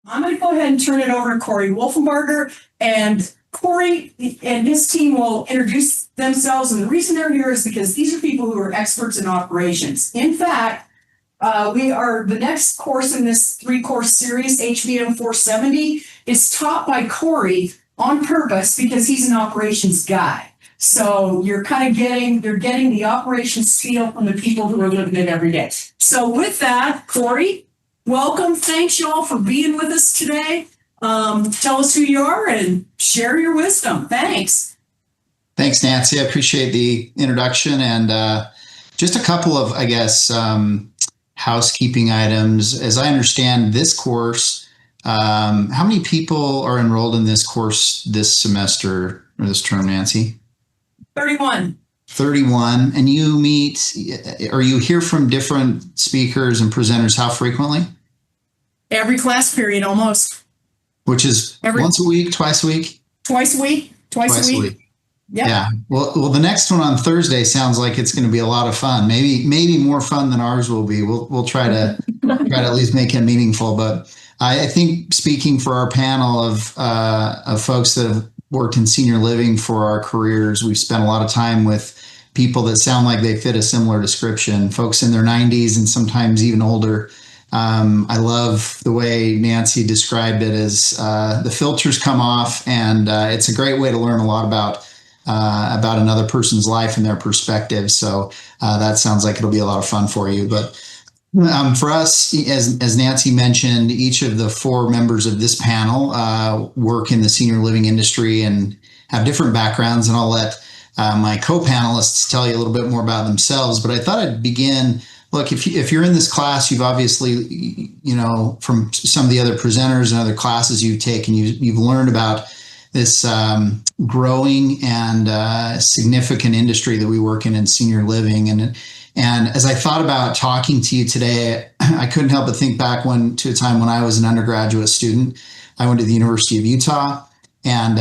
I'm going to go ahead and turn it over to Corey Wolfenbarger, and Corey and his team will introduce themselves. And the reason they're here is because these are people who are experts in operations. In fact, the next course in this 3-course series, HVM 470, is taught by Corey on purpose because he's an operations guy. So you're getting the operations feel from the people who are living it every day. So with that, Corey, welcome. Thanks y'all for being with us today. Tell us who you are and share your wisdom. Thanks. Thanks, Nancy. I appreciate the introduction, and just a couple of, housekeeping items. As I understand this course, how many people are enrolled in this course this semester or this term, Nancy? 31. 31. And you hear from different speakers and presenters how frequently? Every class period, almost. Which is once a week, twice a week? Twice a week. Twice a week. Yep. Yeah. Well, the next one on Thursday sounds like it's going to be a lot of fun. Maybe more fun than ours will be. We'll try to at least make it meaningful. But I think, speaking for our panel of folks that have worked in senior living for our careers, we've spent a lot of time with people that sound like they fit a similar description. Folks in their 90s and sometimes even older. I love the way Nancy described it as the filters come off, and it's a great way to learn a lot about another person's life and their perspective. So that sounds like it'll be a lot of fun for you. But for us, as Nancy mentioned, each of the 4 members of this panel work in the senior living industry and have different backgrounds. And I'll let my co-panelists tell you a little bit more about themselves. But I thought I'd begin. Look, if you're in this class, you've obviously, from some of the other presenters and other classes you've taken, you've learned about this growing and significant industry that we work in senior living. And as I thought about talking to you today, I couldn't help but think back to a time when I was an undergraduate student. I went to the University of Utah, and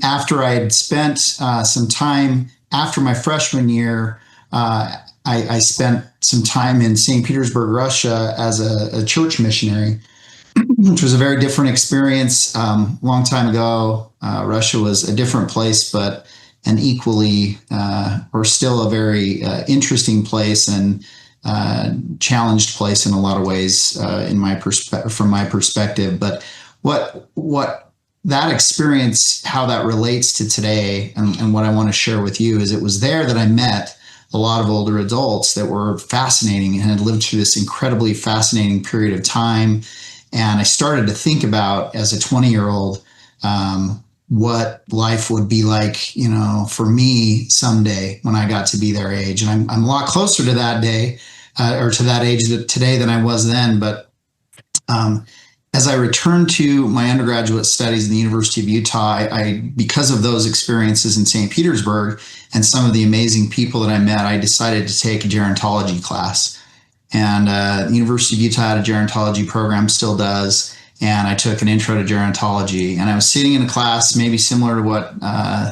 after I had spent some time after my freshman year, I spent some time in St. Petersburg, Russia, as a church missionary, which was a very different experience. Long time ago, Russia was a different place, but an equally or still a very interesting place and challenged place in a lot of ways from my perspective. But what that experience, how that relates to today, and what I want to share with you is it was there that I met a lot of older adults that were fascinating and had lived through this incredibly fascinating period of time. And I started to think about, as a 20-year-old, what life would be like, for me someday when I got to be their age. And I'm a lot closer to that day or to that age today than I was then. But as I returned to my undergraduate studies in the University of Utah, because of those experiences in St. Petersburg and some of the amazing people that I met, I decided to take a gerontology class. And the University of Utah had a gerontology program, still does. And I took an intro to gerontology. And I was sitting in a class maybe similar to what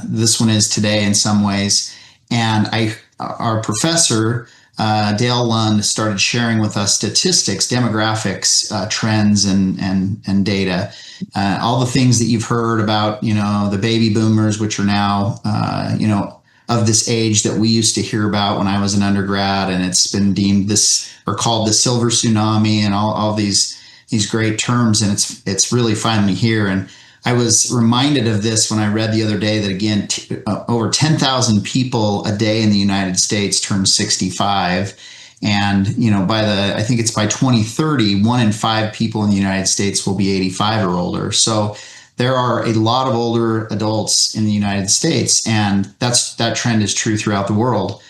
this one is today in some ways. And our professor, Dale Lund, started sharing with us statistics, demographics, trends, and data. All the things that you've heard about, the baby boomers, which are now, of this age that we used to hear about when I was an undergrad, and it's been deemed called the silver tsunami, and all these great terms, and it's really finally here. And I was reminded of this when I read the other day that, again, over 10,000 people a day in the United States turn 65. And, I think it's by 2030, 1 in 5 people in the United States will be 85 or older. So there are a lot of older adults in the United States, and that trend is true throughout the world.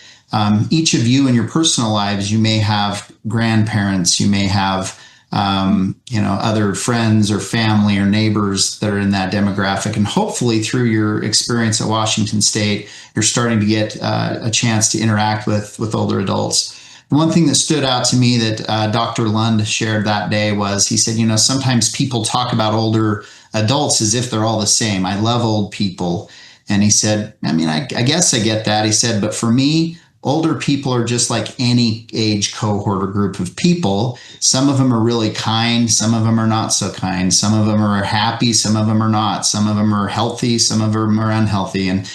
Each of you in your personal lives, you may have grandparents, you may have other friends or family or neighbors that are in that demographic. And hopefully through your experience at Washington State, you're starting to get a chance to interact with older adults. One thing that stood out to me that Dr. Lund shared that day was, he said, sometimes people talk about older adults as if they're all the same. I love old people. And he said, I guess I get that. He said, but for me, older people are just like any age cohort or group of people. Some of them are really kind. Some of them are not so kind. Some of them are happy. Some of them are not. Some of them are healthy. Some of them are unhealthy. And,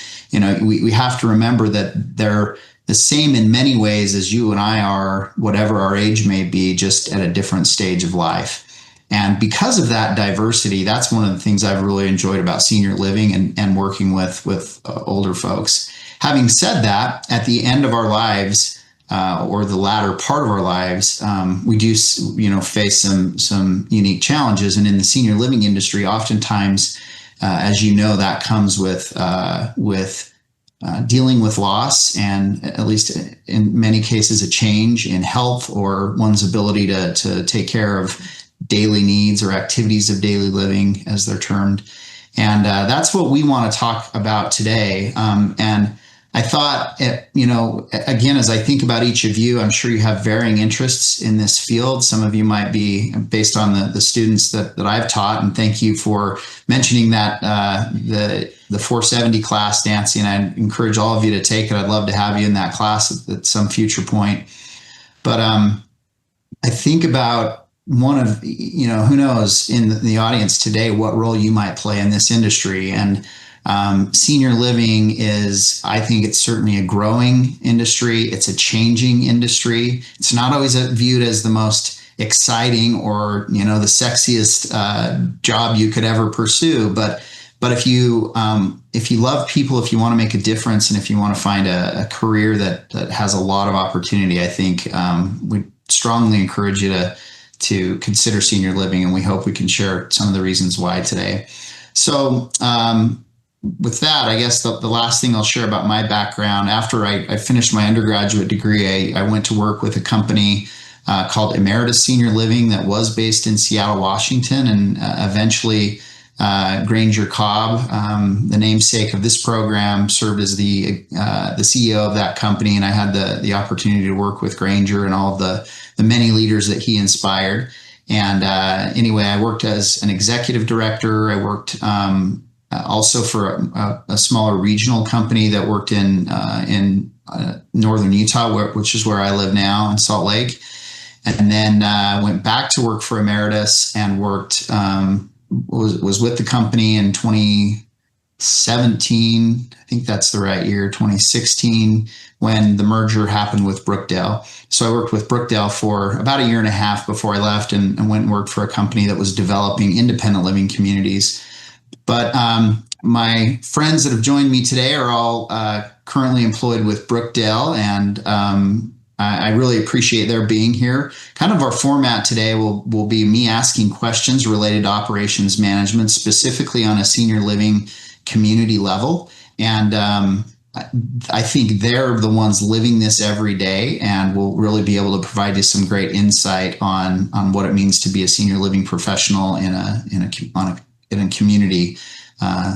we have to remember that they're the same in many ways as you and I are, whatever our age may be, just at a different stage of life. And because of that diversity, that's one of the things I've really enjoyed about senior living and working with older folks. Having said that, at the end of our lives, or the latter part of our lives, we do, face some unique challenges. And in the senior living industry, oftentimes, as you know, that comes with dealing with loss, and at least in many cases, a change in health or one's ability to take care of daily needs or activities of daily living, as they're termed. And that's what we want to talk about today. And I thought, again, as I think about each of you, I'm sure you have varying interests in this field. Some of you might be based on the students that I've taught. And thank you for mentioning that the 470 class, Nancy, and I encourage all of you to take it. I'd love to have you in that class at some future point. But I think about one of, who knows in the audience today, what role you might play in this industry. And senior living is, I think it's certainly a growing industry. It's a changing industry. It's not always viewed as the most exciting or, the sexiest job you could ever pursue. But if you love people, if you want to make a difference, and if you want to find a career that has a lot of opportunity, I think we strongly encourage you to consider senior living, and we hope we can share some of the reasons why today. So with that, I guess the last thing I'll share about my background, after I finished my undergraduate degree, I went to work with a company called Emeritus Senior Living that was based in Seattle, Washington, and eventually Granger Cobb, the namesake of this program, served as the CEO of that company, and I had the opportunity to work with Granger and all of the many leaders that he inspired. And anyway, I worked as an executive director. I worked also for a smaller regional company that worked in northern Utah, which is where I live now, in Salt Lake. And then went back to work for Emeritus and worked. Was with the company in 2017. I think that's the right year, 2016, when the merger happened with Brookdale. So I worked with Brookdale for about a year and a half before I left, and went and worked for a company that was developing independent living communities. But my friends that have joined me today are all currently employed with Brookdale, and I really appreciate their being here. Kind of our format today will be me asking questions related to operations management, specifically on a senior living community level. And I think they're the ones living this every day, and will really be able to provide you some great insight on what it means to be a senior living professional in a community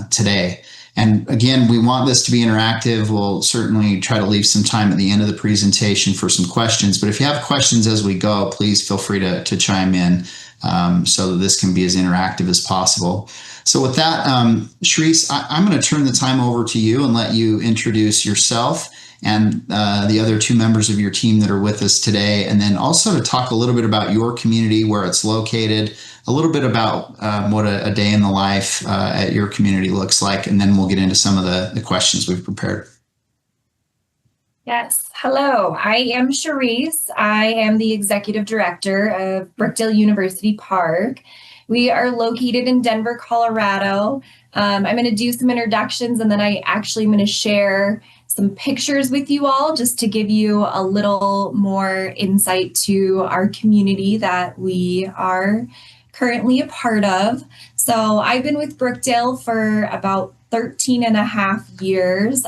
today. And again, we want this to be interactive. We'll certainly try to leave some time at the end of the presentation for some questions. But if you have questions as we go, please feel free to chime in so that this can be as interactive as possible. So with that, Sharice, I'm going to turn the time over to you and let you introduce yourself and the other two members of your team that are with us today, and then also to talk a little bit about your community, where it's located, a little bit about what a day in the life at your community looks like, and then we'll get into some of the questions we've prepared. Yes. Hello, I am Sharice. I am the executive director of Brookdale University Park. We are located in Denver, Colorado. I'm going to do some introductions, and then I actually am going to share some pictures with you all just to give you a little more insight to our community that we are currently a part of. So I've been with Brookdale for about 13 and a half years.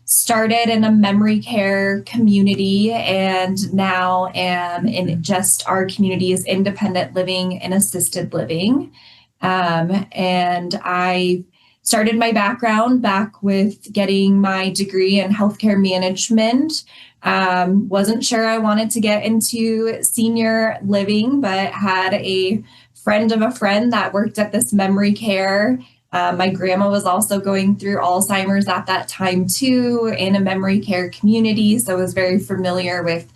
Started in a memory care community, and now am in just our community is independent living and assisted living. And I started my background back with getting my degree in healthcare management. Wasn't sure I wanted to get into senior living, but had a friend of a friend that worked at this memory care My grandma was also going through Alzheimer's at that time too, in a memory care community, so I was very familiar with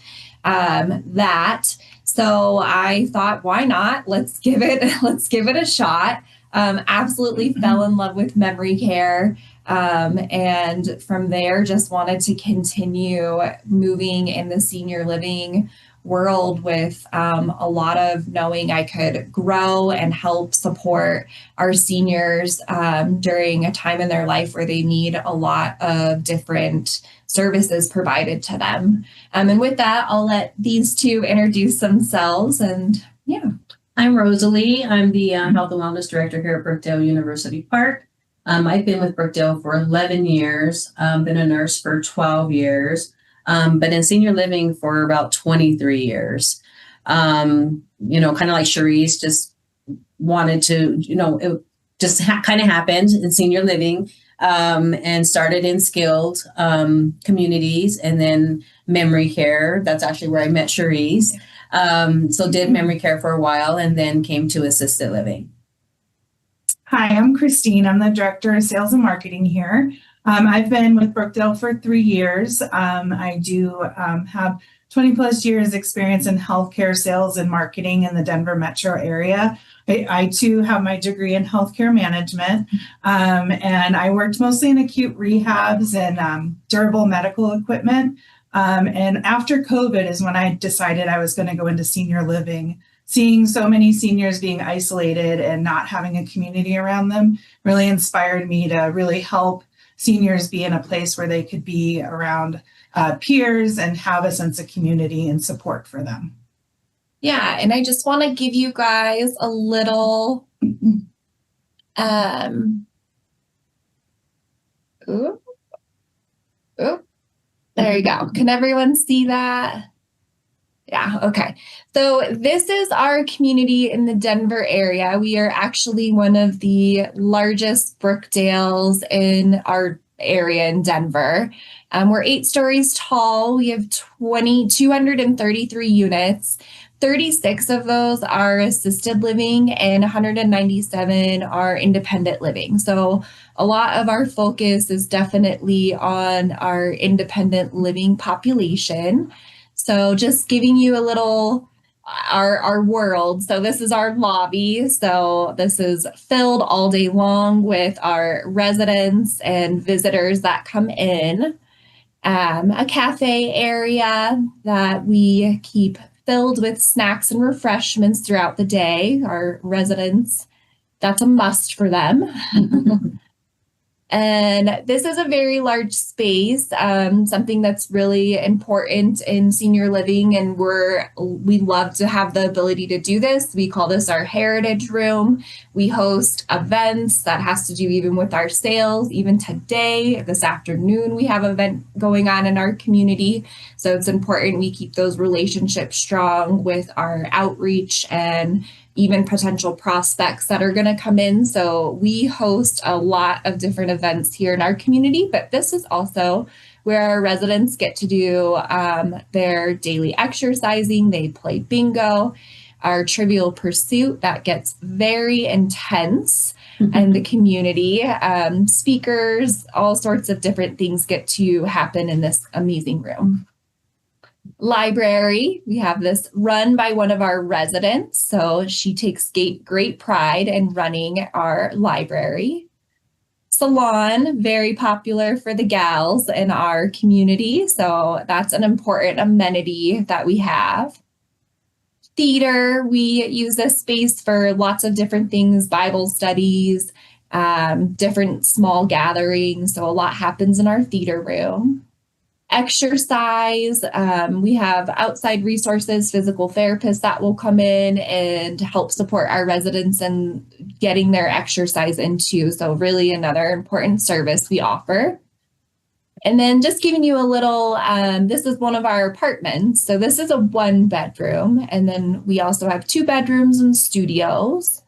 that. So I thought, why not? Let's give it a shot. Absolutely fell in love with memory care. And from there, just wanted to continue moving in the senior living world with a lot of knowing I could grow and help support our seniors during a time in their life where they need a lot of different services provided to them. And with that, I'll let these two introduce themselves. And yeah. I'm Rosalie. I'm the Health and Wellness Director here at Brookdale University Park. I've been with Brookdale for 11 years, been a nurse for 12 years, but in senior living for about 23 years. Kind of like Cherise, just wanted to, it just kind of happened in senior living, and started in skilled communities and then memory care. That's actually where I met Cherise. So did memory care for a while and then came to assisted living. Hi, I'm Christine. I'm the Director of Sales and Marketing here. I've been with Brookdale for 3 years. I do have 20 plus years experience in healthcare sales and marketing in the Denver metro area. I too have my degree in healthcare management, and I worked mostly in acute rehabs and durable medical equipment. And after COVID is when I decided I was going to go into senior living. Seeing so many seniors being isolated and not having a community around them really inspired me to really help seniors be in a place where they could be around peers and have a sense of community and support for them. Yeah, and I just want to give you guys a little there you go. Can everyone see that? Yeah, okay. So this is our community in the Denver area. We are actually one of the largest Brookdales in our area in Denver. We're 8 stories tall. We have 233 units. 36 of those are assisted living and 197 are independent living. So a lot of our focus is definitely on our independent living population. So just giving you a little, our world. So this is our lobby. So this is filled all day long with our residents and visitors that come in. A cafe area that we keep filled with snacks and refreshments throughout the day. Our residents, that's a must for them. And this is a very large space, something that's really important in senior living. And we love to have the ability to do this. We call this our heritage room. We host events that has to do even with our sales. Even today, this afternoon, we have an event going on in our community. So it's important we keep those relationships strong with our outreach and even potential prospects that are going to come in. So we host a lot of different events here in our community, but this is also where our residents get to do their daily exercising. They play bingo, our Trivial Pursuit that gets very intense in the community. Speakers, all sorts of different things get to happen in this amazing room. Library, we have this run by one of our residents. So she takes great pride in running our library. Salon, very popular for the gals in our community. So that's an important amenity that we have. Theater, we use this space for lots of different things, Bible studies, different small gatherings. So a lot happens in our theater room. Exercise, we have outside resources, physical therapists that will come in and help support our residents in getting their exercise into. So really another important service we offer. And then just giving you a little, this is one of our apartments. So this is a 1-bedroom. And then we also have 2 bedrooms and studios.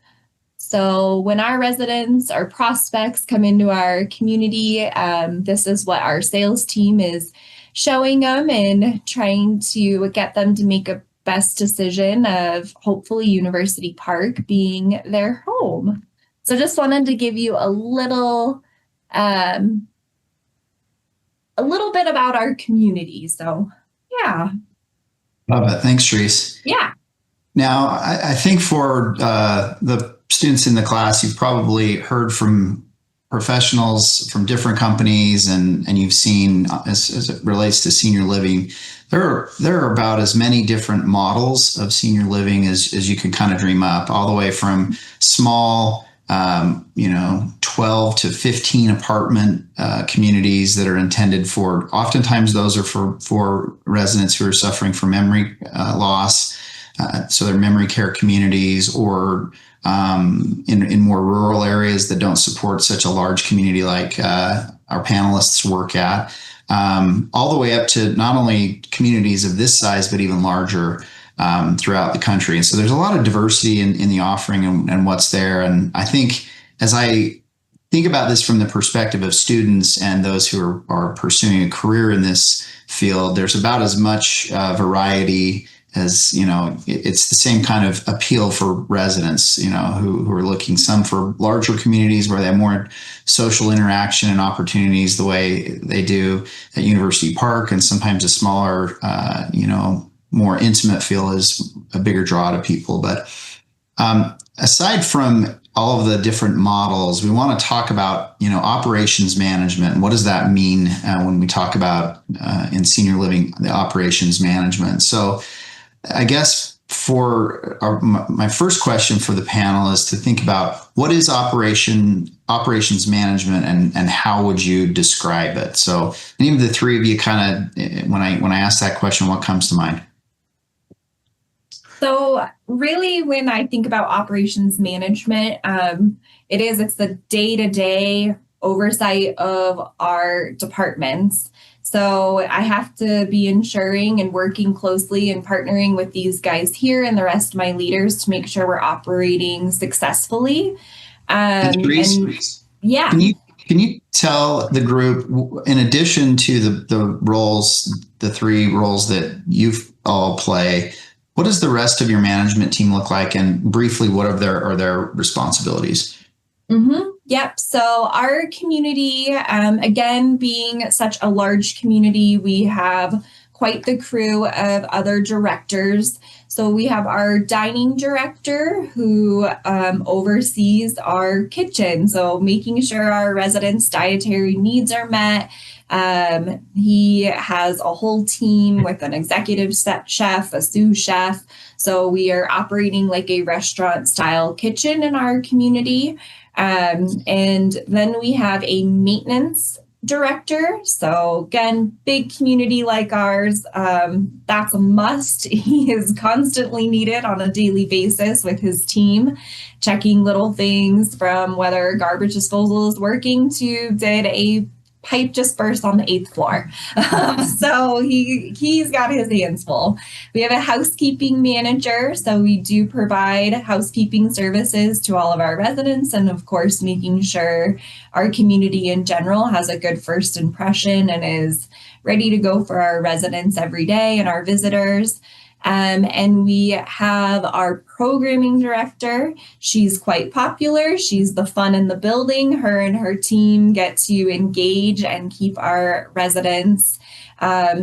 So when our residents or prospects come into our community, this is what our sales team is showing them and trying to get them to make a best decision of hopefully University Park being their home. So just wanted to give you a little bit about our community. So yeah. Love it. Thanks, Therese. Yeah. Now, I think for the students in the class, you've probably heard from professionals from different companies, and you've seen as it relates to senior living, there are about as many different models of senior living as you can kind of dream up, all the way from small 12 to 15 apartment communities that are intended for, oftentimes those are for residents who are suffering from memory loss. So they're memory care communities, or in more rural areas that don't support such a large community like our panelists work at, all the way up to not only communities of this size, but even larger throughout the country. And so there's a lot of diversity in the offering and what's there. And I think as I think about this from the perspective of students and those who are pursuing a career in this field, there's about as much variety as, it's the same kind of appeal for residents, who are looking, some for larger communities where they have more social interaction and opportunities the way they do at University Park, and sometimes a smaller, more intimate feel is a bigger draw to people. But aside from all of the different models, we want to talk about, operations management. And what does that mean when we talk about in senior living, the operations management? So I guess for my first question for the panel is to think about what is operations management, and how would you describe it? So any of the three of you kind of, when I ask that question, what comes to mind? So really, when I think about operations management, it's the day-to-day oversight of our departments. So I have to be ensuring and working closely and partnering with these guys here and the rest of my leaders to make sure we're operating successfully. Yeah. Can you tell the group, in addition to the roles, the three roles that you all play, what does the rest of your management team look like? And briefly, what are their responsibilities? Mm-hmm. Yep. So our community, again, being such a large community, we have quite the crew of other directors. So we have our dining director who oversees our kitchen. So making sure our residents' dietary needs are met. He has a whole team with an executive chef, a sous chef. So we are operating like a restaurant style kitchen in our community. And then we have a maintenance director. So again, big community like ours, that's a must. He is constantly needed on a daily basis with his team, checking little things from whether garbage disposal is working to did a pipe just burst on the 8th floor. So he's got his hands full. We have a housekeeping manager. So we do provide housekeeping services to all of our residents, and of course, making sure our community in general has a good first impression and is ready to go for our residents every day and our visitors. And we have our programming director. She's quite popular. She's the fun in the building. Her and her team get to engage and keep our residents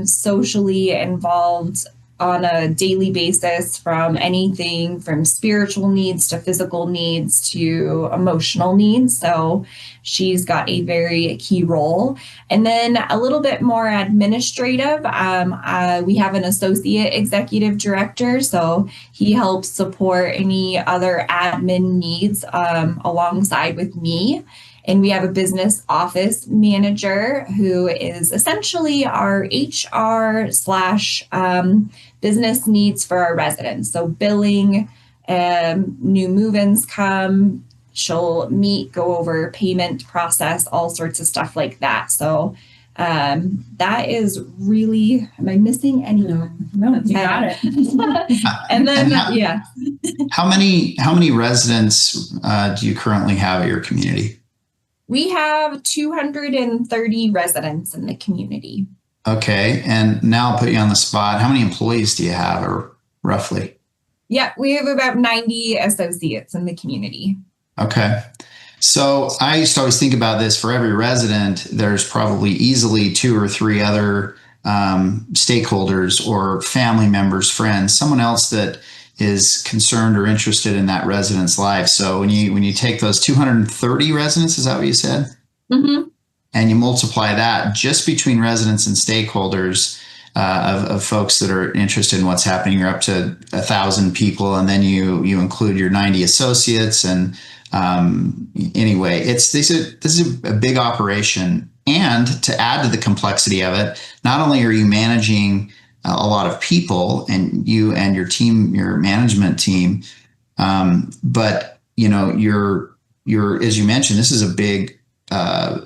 socially involved on a daily basis, from anything from spiritual needs to physical needs to emotional needs. So she's got a very key role. And then a little bit more administrative. We have an associate executive director. So he helps support any other admin needs alongside with me. And we have a business office manager who is essentially our HR / business needs for our residents. So billing, new move-ins come, she'll go over payment process, all sorts of stuff like that. So that is really, am I missing anyone? No, you got it. And then, How many residents do you currently have at your community? We have 230 residents in the community. Okay. And now I'll put you on the spot. How many employees do you have, or roughly? Yeah, we have about 90 associates in the community. Okay. So I used to always think about this: for every resident, there's probably easily 2 or 3 other stakeholders or family members, friends, someone else that is concerned or interested in that resident's life. So when you take those 230 residents, is that what you said? Mm-hmm. And you multiply that just between residents and stakeholders of folks that are interested in what's happening, you're up to 1,000 people, and then you include your 90 associates. And anyway, this is a big operation. And to add to the complexity of it, not only are you managing a lot of people, and you and your team, your management team, but you're as you mentioned, this is a big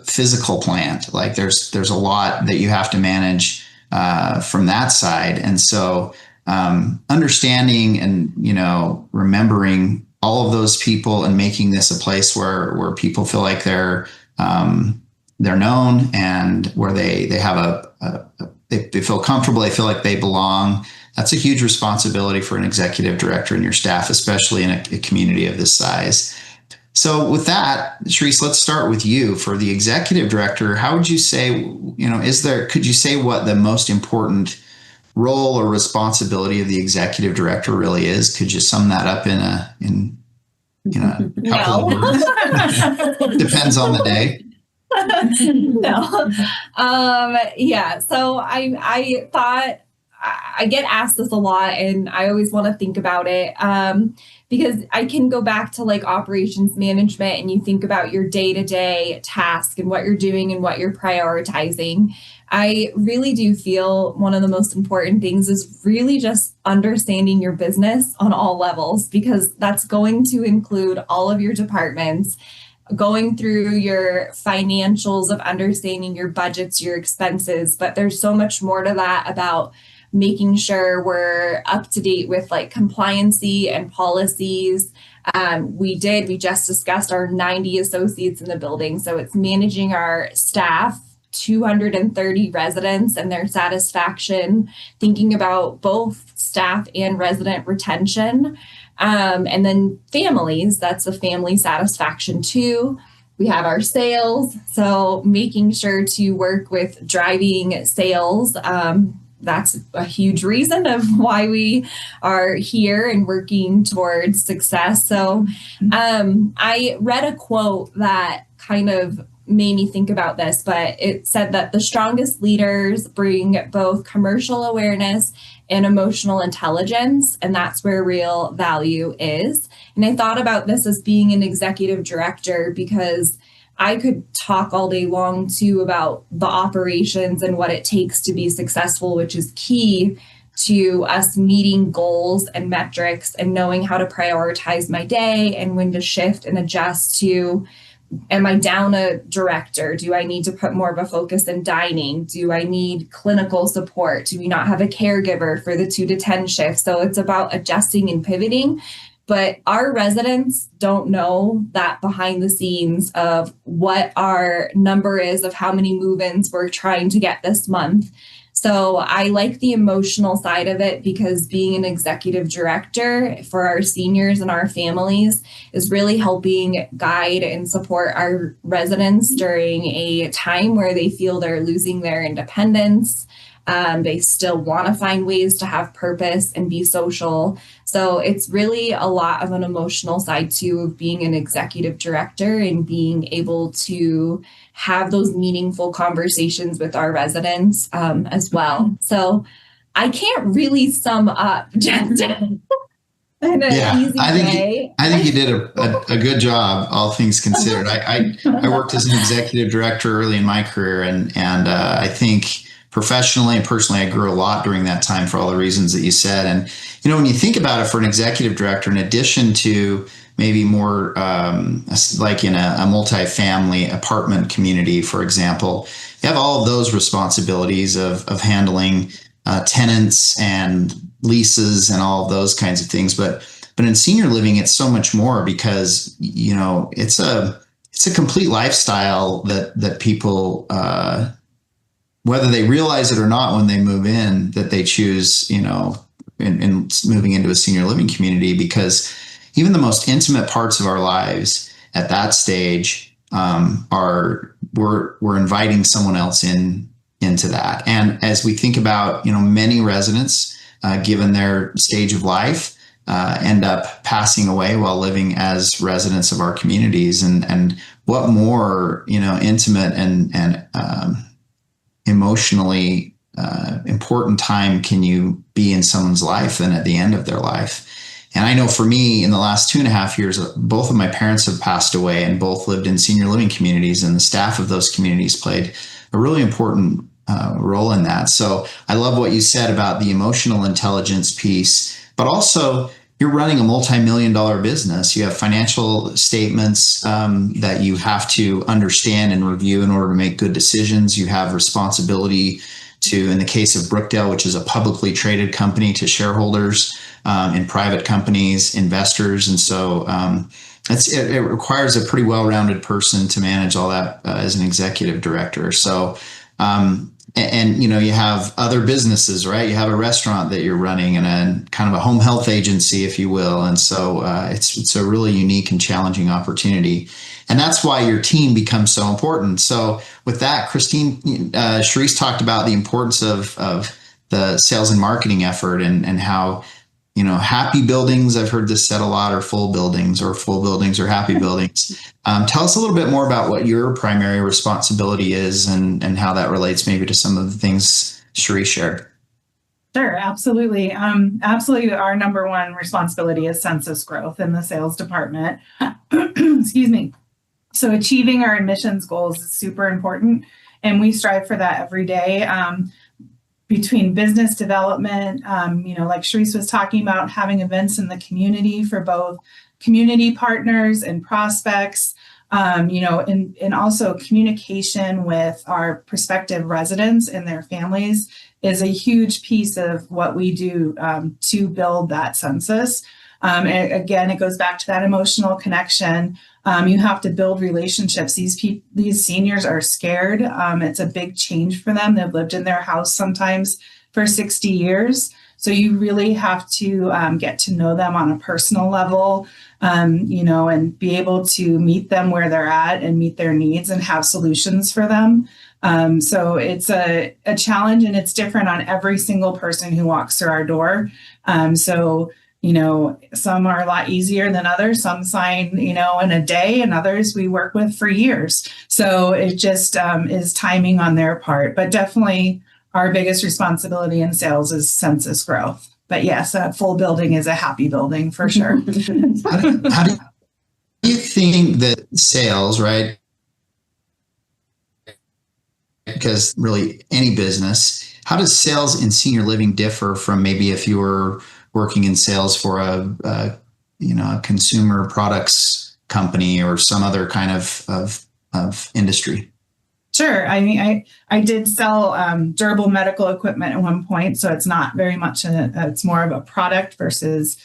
physical plant. Like there's a lot that you have to manage from that side. And so understanding and remembering all of those people and making this a place where people feel like they're known, and where they have they feel comfortable, they feel like they belong. That's a huge responsibility for an executive director and your staff, especially in a community of this size. So with that, Sharice, let's start with you. For the executive director, how would you say, could you say what the most important role or responsibility of the executive director really is? Could you sum that up in a couple of words? Depends on the day. No. Yeah. So I thought, I get asked this a lot, and I always want to think about it. Because I can go back to like operations management, and you think about your day-to-day task and what you're doing and what you're prioritizing. I really do feel one of the most important things is really just understanding your business on all levels, because that's going to include all of your departments, going through your financials of understanding your budgets, your expenses. But there's so much more to that about making sure we're up to date with like compliancy and policies. We just discussed our 90 associates in the building. So it's managing our staff, 230 residents and their satisfaction, thinking about both staff and resident retention. And then families, that's the family satisfaction too. We have our sales. So making sure to work with driving sales. That's a huge reason of why we are here and working towards success. So I read a quote that kind of made me think about this, but it said that the strongest leaders bring both commercial awareness and emotional intelligence, and that's where real value is. And I thought about this as being an executive director, because I could talk all day long too about the operations and what it takes to be successful, which is key to us meeting goals and metrics and knowing how to prioritize my day and when to shift and adjust to, am I down a director? Do I need to put more of a focus in dining? Do I need clinical support? Do we not have a caregiver for the 2 to 10 shifts? So it's about adjusting and pivoting. But our residents don't know that behind the scenes of what our number is of how many move-ins we're trying to get this month. So I like the emotional side of it, because being an executive director for our seniors and our families is really helping guide and support our residents during a time where they feel they're losing their independence. They still want to find ways to have purpose and be social. So it's really a lot of an emotional side too of being an executive director and being able to have those meaningful conversations with our residents as well. So I can't really sum up just in an easy way. I think you did a good job, all things considered. I worked as an executive director early in my career, and I think professionally and personally, I grew a lot during that time for all the reasons that you said. And, when you think about it, for an executive director, in addition to maybe more like in a multifamily apartment community, for example, you have all of those responsibilities of handling tenants and leases and all of those kinds of things. But in senior living, it's so much more, because, it's a complete lifestyle that people, whether they realize it or not when they move in, that they choose, in moving into a senior living community, because even the most intimate parts of our lives at that stage, we're inviting someone else into that. And as we think about, many residents, given their stage of life, end up passing away while living as residents of our communities, and what more, intimate and emotionally important time can you be in someone's life than at the end of their life? And I know for me, in the last 2.5 years, both of my parents have passed away, and both lived in senior living communities, and the staff of those communities played a really important role in that. So I love what you said about the emotional intelligence piece, but also you're running a multi-million-dollar business. You have financial statements that you have to understand and review in order to make good decisions. You have responsibility to, in the case of Brookdale, which is a publicly traded company, to shareholders in private companies, investors. And so it requires a pretty well-rounded person to manage all that as an executive director. So, you have other businesses, right? You have a restaurant that you're running, and a kind of a home health agency, if you will. And so it's a really unique and challenging opportunity. And that's why your team becomes so important. So with that, Christine, Charisse talked about the importance of the sales and marketing effort, and how, happy buildings, I've heard this said a lot, are full buildings, or full buildings are happy buildings. Tell us a little bit more about what your primary responsibility is, and how that relates maybe to some of the things Charisse shared. Sure, absolutely. Absolutely. Our number one responsibility is census growth in the sales department. Excuse me. So achieving our admissions goals is super important, and we strive for that every day. Between business development, like Charisse was talking about, having events in the community for both community partners and prospects, and also communication with our prospective residents and their families is a huge piece of what we do to build that census. And again, it goes back to that emotional connection. You have to build relationships. These seniors are scared. It's a big change for them. They've lived in their house sometimes for 60 years. So you really have to get to know them on a personal level, and be able to meet them where they're at and meet their needs and have solutions for them. So it's a challenge, and it's different on every single person who walks through our door. Some are a lot easier than others. Some sign, in a day, and others we work with for years. So it just is timing on their part. But definitely our biggest responsibility in sales is census growth. But yes, a full building is a happy building for sure. How do you think that sales, right? Because really any business, how does sales in senior living differ from maybe if you were working in sales for a consumer products company or some other kind of industry? Sure. I mean, I did sell durable medical equipment at one point, so it's not very much it's more of a product versus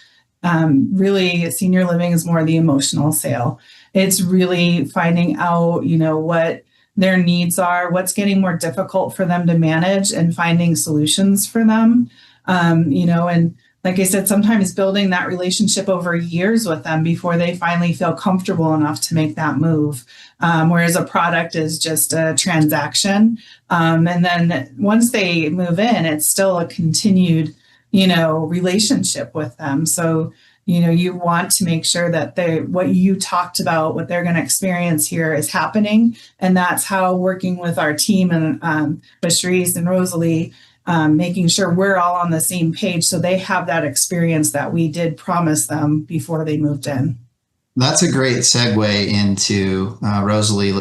really senior living is more the emotional sale. It's really finding out, what their needs are, what's getting more difficult for them to manage, and finding solutions for them. And like I said, sometimes building that relationship over years with them before they finally feel comfortable enough to make that move. Whereas a product is just a transaction. And then once they move in, it's still a continued, relationship with them. So, you want to make sure that what you talked about, what they're going to experience here is happening. And that's how working with our team and with Charisse and Rosalie, making sure we're all on the same page so they have that experience that we did promise them before they moved in. That's a great segue into Rosalie,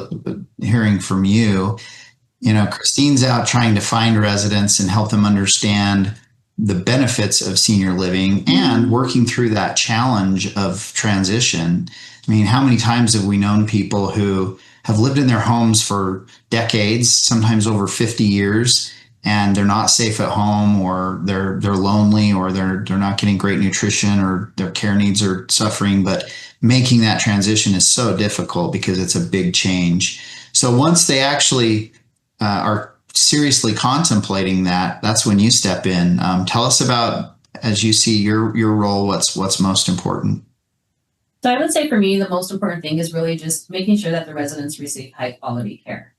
hearing from you. Christine's out trying to find residents and help them understand the benefits of senior living and working through that challenge of transition. I mean, how many times have we known people who have lived in their homes for decades, sometimes over 50 years, and they're not safe at home, or they're lonely, or they're not getting great nutrition, or their care needs are suffering. But making that transition is so difficult because it's a big change. So once they actually are seriously contemplating that, that's when you step in. Tell us about, as you see your role, what's most important. So I would say for me, the most important thing is really just making sure that the residents receive high quality care.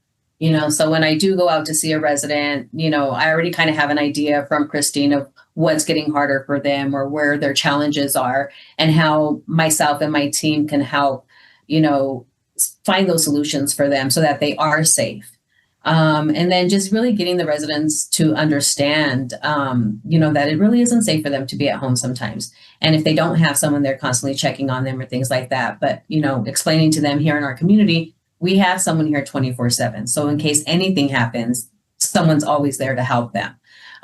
So when I do go out to see a resident, I already kind of have an idea from Christine of what's getting harder for them or where their challenges are and how myself and my team can help, find those solutions for them so that they are safe. And then just really getting the residents to understand, that it really isn't safe for them to be at home sometimes. And if they don't have someone there constantly checking on them or things like that, but, explaining to them here in our community, we have someone here 24/7. So in case anything happens, someone's always there to help them.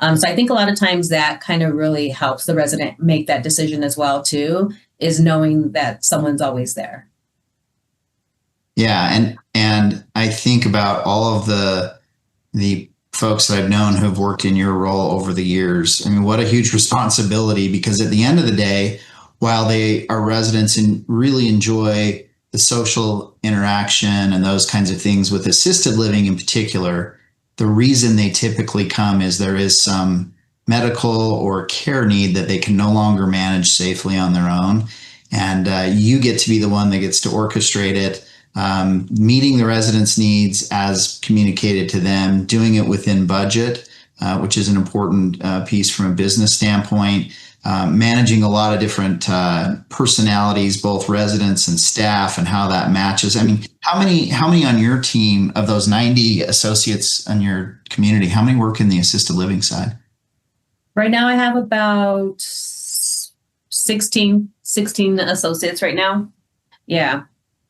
So I think a lot of times that kind of really helps the resident make that decision as well, too, is knowing that someone's always there. Yeah, and I think about all of the folks that I've known who've worked in your role over the years. I mean, what a huge responsibility, because at the end of the day, while they are residents and really enjoy the social interaction and those kinds of things with assisted living in particular, the reason they typically come is there is some medical or care need that they can no longer manage safely on their own. And you get to be the one that gets to orchestrate it, meeting the residents' needs as communicated to them, doing it within budget, which is an important piece from a business standpoint, managing a lot of different personalities, both residents and staff, and how that matches. I mean, how many on your team of those 90 associates in your community, how many work in the assisted living side? Right now, I have about 16 associates right now. Yeah,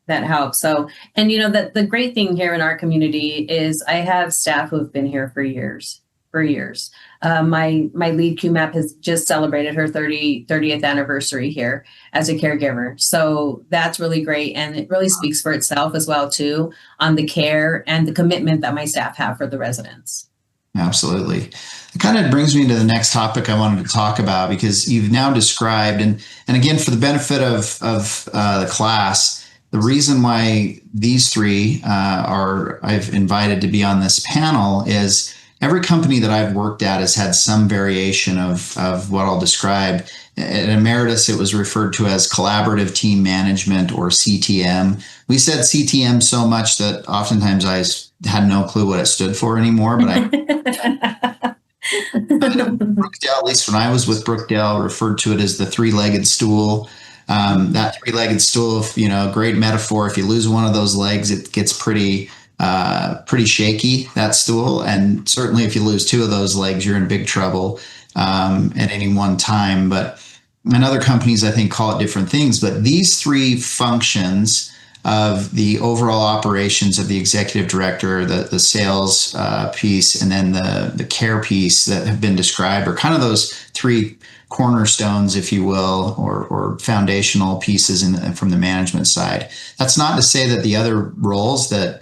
that helps. So, and the great thing here in our community is I have staff who have been here for years. My lead QMAP has just celebrated her 30th anniversary here as a caregiver. So that's really great. And it really speaks for itself as well, too, on the care and the commitment that my staff have for the residents. Absolutely. It kind of brings me to the next topic I wanted to talk about, because you've now described, and again, for the benefit of the class, the reason why these three I've invited to be on this panel is every company that I've worked at has had some variation of what I'll describe. At Emeritus, it was referred to as collaborative team management, or CTM. We said CTM so much that oftentimes I had no clue what it stood for anymore, but Brookdale, at least when I was with Brookdale, referred to it as the three-legged stool. That three-legged stool, a great metaphor. If you lose one of those legs, it gets pretty shaky, that stool. And certainly if you lose two of those legs, you're in big trouble at any one time. And other companies, I think, call it different things. But these three functions of the overall operations of the executive director, the sales piece, and then the care piece that have been described are kind of those three cornerstones, if you will, or foundational pieces from the management side. That's not to say that the other roles that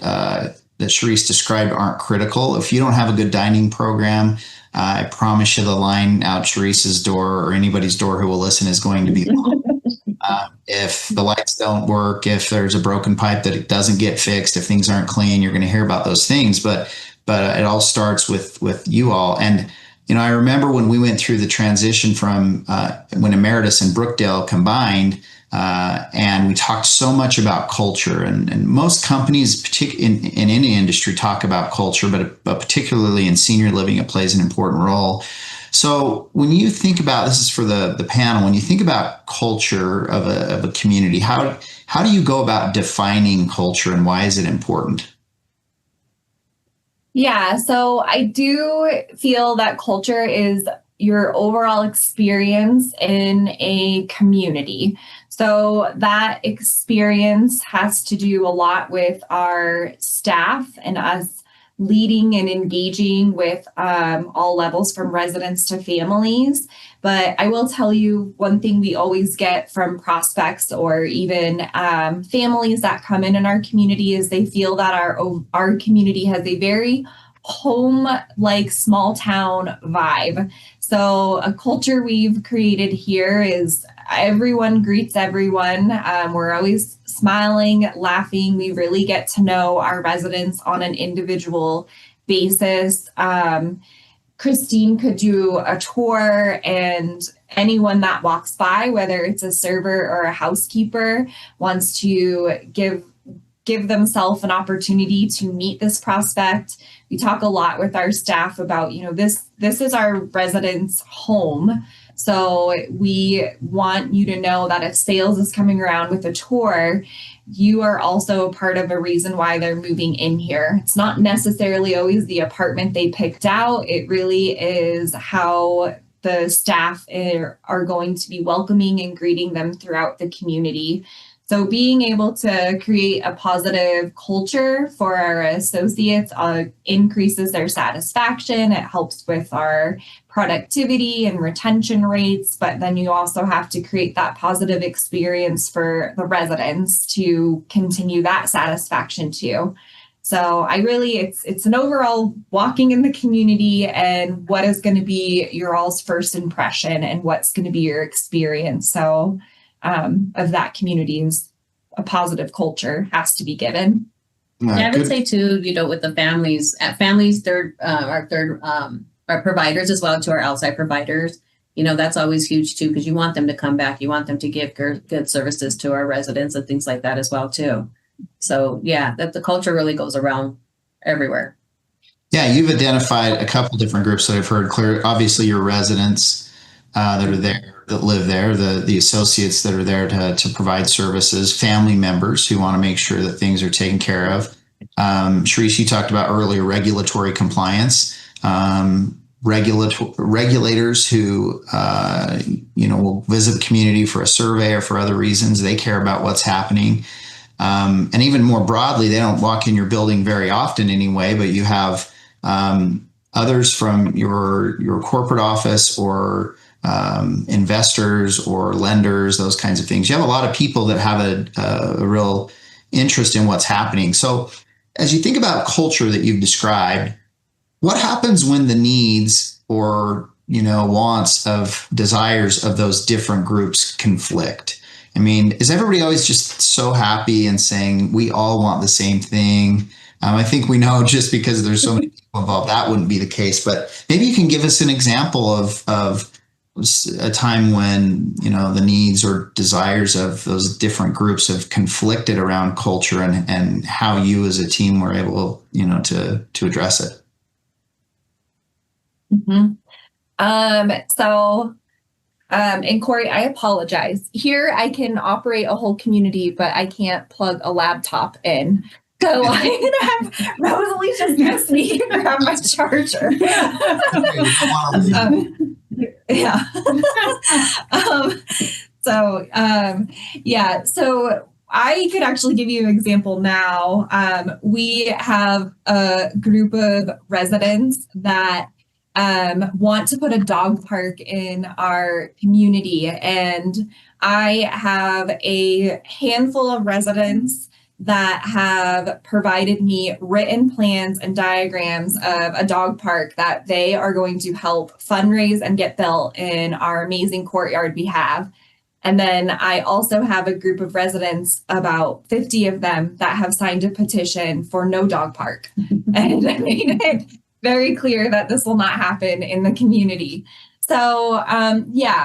Charisse described aren't critical. If you don't have a good dining program, I promise you the line out Charisse's door or anybody's door who will listen is going to be long. If the lights don't work, if there's a broken pipe that it doesn't get fixed, if things aren't clean, you're going to hear about those things. But it all starts with you all. And I remember when we went through the transition from when Emeritus and Brookdale combined, and we talked so much about culture, and most companies in any industry talk about culture, but particularly in senior living, it plays an important role. So when you think about, this is for the panel, when you think about culture of a community, how do you go about defining culture, and why is it important? Yeah, so I do feel that culture is your overall experience in a community. So that experience has to do a lot with our staff and us leading and engaging with all levels, from residents to families. But I will tell you, one thing we always get from prospects or even families that come in our community is they feel that our community has a very home-like small town vibe. So a culture we've created here is everyone greets everyone. We're always smiling, laughing. We really get to know our residents on an individual basis. Christine could do a tour, and anyone that walks by, whether it's a server or a housekeeper, wants to give themselves an opportunity to meet this prospect. We talk a lot with our staff about, this is our residents' home. So we want you to know that if sales is coming around with a tour, you are also a part of a reason why they're moving in here. It's not necessarily always the apartment they picked out. It really is how the staff are going to be welcoming and greeting them throughout the community. So being able to create a positive culture for our associates increases their satisfaction. It helps with our productivity and retention rates, but then you also have to create that positive experience for the residents to continue that satisfaction too. So it's an overall walking in the community and what is going to be your all's first impression and what's going to be your experience. So of that community is a positive culture has to be given. I would say too, with the families, our providers as well to our outside providers, that's always huge too, because you want them to come back. You want them to give good services to our residents and things like that as well too. So yeah, that the culture really goes around everywhere. Yeah, you've identified a couple different groups that I've heard clear. Obviously, your residents that are there, that live there, the associates that are there to provide services, family members who want to make sure that things are taken care of. Sharice, you talked about earlier regulatory compliance, regulators who will visit the community for a survey or for other reasons. They care about what's happening. And even more broadly, they don't walk in your building very often anyway, but you have others from your corporate office or investors or lenders, those kinds of things. You have a lot of people that have a real interest in what's happening. So as you think about culture that you've described, what happens when the needs or wants of desires of those different groups conflict? I mean, is everybody always just so happy and saying we all want the same thing? I think we know just because there's so many people involved, that wouldn't be the case. But maybe you can give us an example of a time when the needs or desires of those different groups have conflicted around culture and how you as a team were able to address it. Mm-hmm. And Corey, I apologize. Here I can operate a whole community, but I can't plug a laptop in. So I'm going to have Rosalie just miss me grab my charger. Yeah. So I could actually give you an example now. We have a group of residents that want to put a dog park in our community. And I have a handful of residents that have provided me written plans and diagrams of a dog park that they are going to help fundraise and get built in our amazing courtyard we have. And then I also have a group of residents, about 50 of them, that have signed a petition for no dog park. And I made it very clear that this will not happen in the community. So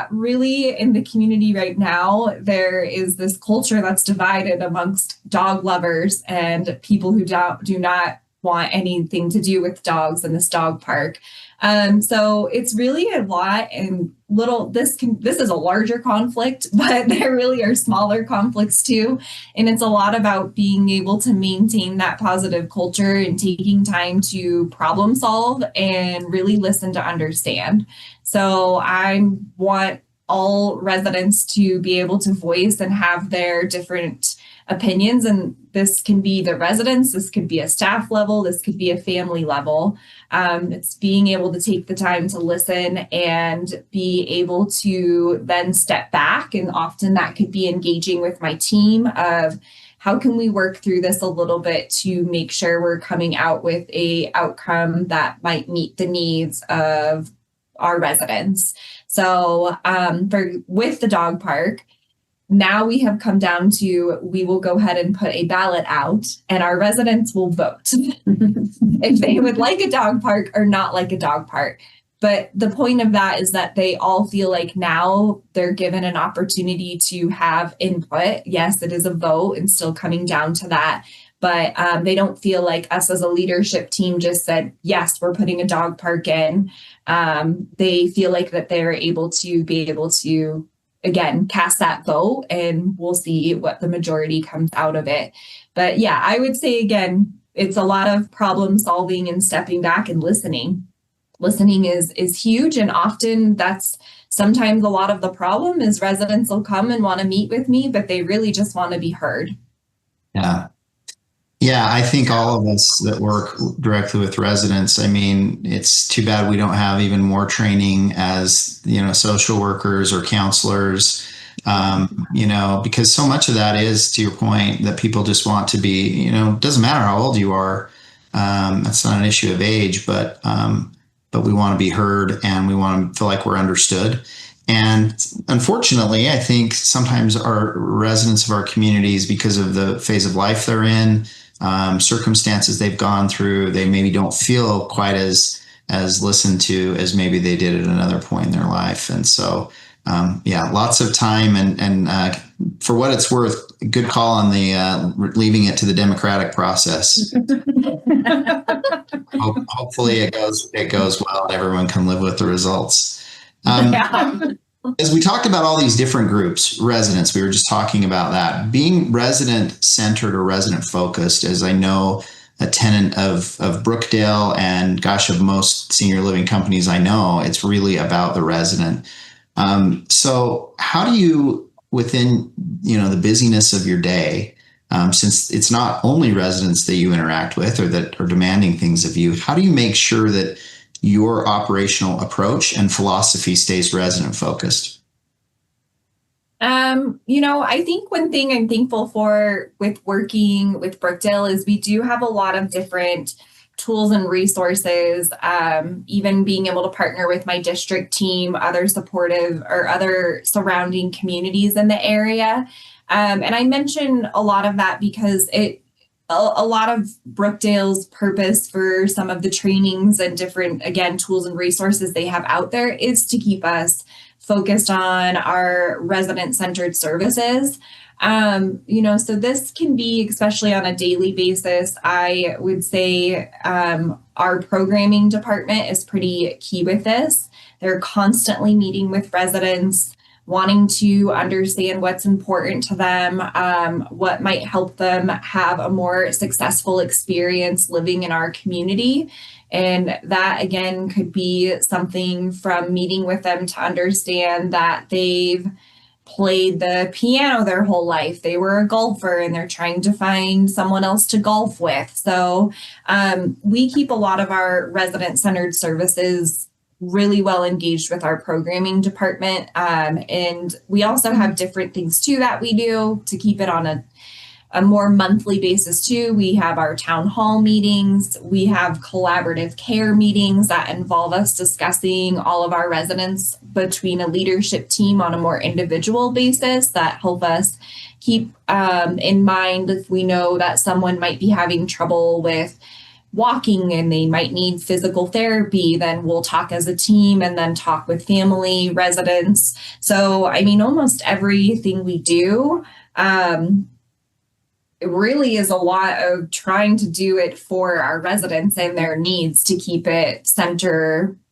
really in the community right now, there is this culture that's divided amongst dog lovers and people who do not want anything to do with dogs in this dog park. So it's really a lot and little, this is a larger conflict, but there really are smaller conflicts too. And it's a lot about being able to maintain that positive culture and taking time to problem solve and really listen to understand. So I want all residents to be able to voice and have their different opinions. And this can be the residents, this could be a staff level, this could be a family level. It's being able to take the time to listen and be able to then step back. And often that could be engaging with my team of how can we work through this a little bit to make sure we're coming out with a outcome that might meet the needs of our residents. So with the dog park, now we have come down to, we will go ahead and put a ballot out and our residents will vote if they would like a dog park or not like a dog park. But the point of that is that they all feel like now they're given an opportunity to have input. Yes, it is a vote and still coming down to that. But they don't feel like us as a leadership team just said, yes, we're putting a dog park in. They feel like that they're able to, again, cast that vote, and we'll see what the majority comes out of it. But yeah, I would say, again, it's a lot of problem solving and stepping back and listening. Listening is huge, and often that's sometimes a lot of the problem is residents will come and want to meet with me, but they really just want to be heard. Yeah. Yeah, I think all of us that work directly with residents, I mean, it's too bad we don't have even more training as, social workers or counselors, because so much of that is, to your point, that people just want to be, it doesn't matter how old you are. That's not an issue of age, but we want to be heard and we want to feel like we're understood. And unfortunately, I think sometimes our residents of our communities, because of the phase of life they're in, circumstances they've gone through, they maybe don't feel quite as listened to as maybe they did at another point in their life. And so, lots of time and for what it's worth, good call on the leaving it to the democratic process. Hopefully it goes well and everyone can live with the results. As we talked about all these different groups, residents, we were just talking about that. Being resident centered or resident focused, as I know a tenant of Brookdale and gosh, of most senior living companies I know, it's really about the resident. So how do you, within, the busyness of your day, since it's not only residents that you interact with or that are demanding things of you, how do you make sure that your operational approach and philosophy stays resident focused? I think one thing I'm thankful for with working with Brookdale is we do have a lot of different tools and resources, even being able to partner with my district team, other supportive or other surrounding communities in the area. And I mention a lot of that because a lot of Brookdale's purpose for some of the trainings and different, again, tools and resources they have out there is to keep us focused on our resident-centered services. So this can be, especially on a daily basis, I would say our programming department is pretty key with this. They're constantly meeting with residents, wanting to understand what's important to them, what might help them have a more successful experience living in our community. And that, again, could be something from meeting with them to understand that they've played the piano their whole life. They were a golfer and they're trying to find someone else to golf with. So we keep a lot of our resident-centered services really well engaged with our programming department. And we also have different things too that we do to keep it on a more monthly basis too. We have our town hall meetings. We have collaborative care meetings that involve us discussing all of our residents between a leadership team on a more individual basis that help us keep in mind if we know that someone might be having trouble with walking and they might need physical therapy, then we'll talk as a team and then talk with family, residents. So, almost everything we do, it really is a lot of trying to do it for our residents and their needs to keep it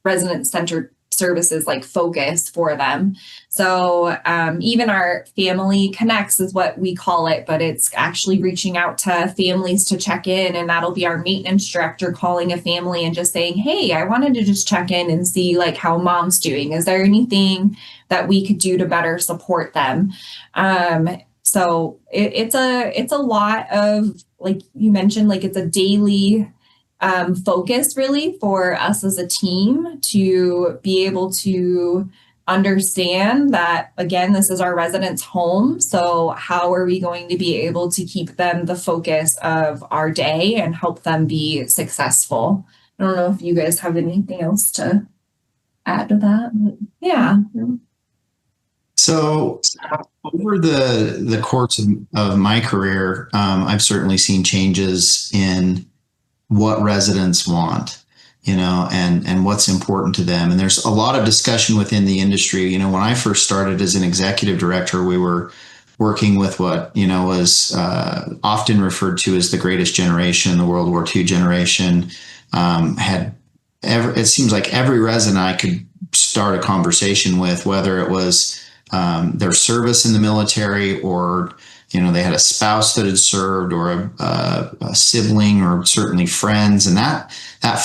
resident-centered services like focus for them. So even our Family Connects is what we call it, but it's actually reaching out to families to check in, and that'll be our maintenance director calling a family and just saying, hey, I wanted to just check in and see like how mom's doing. Is there anything that we could do to better support them? So it's a lot of, like you mentioned, like it's a daily focus really for us as a team to be able to understand that, again, this is our residents' home. So how are we going to be able to keep them the focus of our day and help them be successful? I don't know if you guys have anything else to add to that, but yeah. So over the course of my career, I've certainly seen changes in what residents want. and what's important to them. And there's a lot of discussion within the industry. When I first started as an executive director, we were working with what, was often referred to as the greatest generation, the World War II generation. It seems like every resident I could start a conversation with, whether it was their service in the military, or they had a spouse that had served, or a sibling, or certainly friends. And that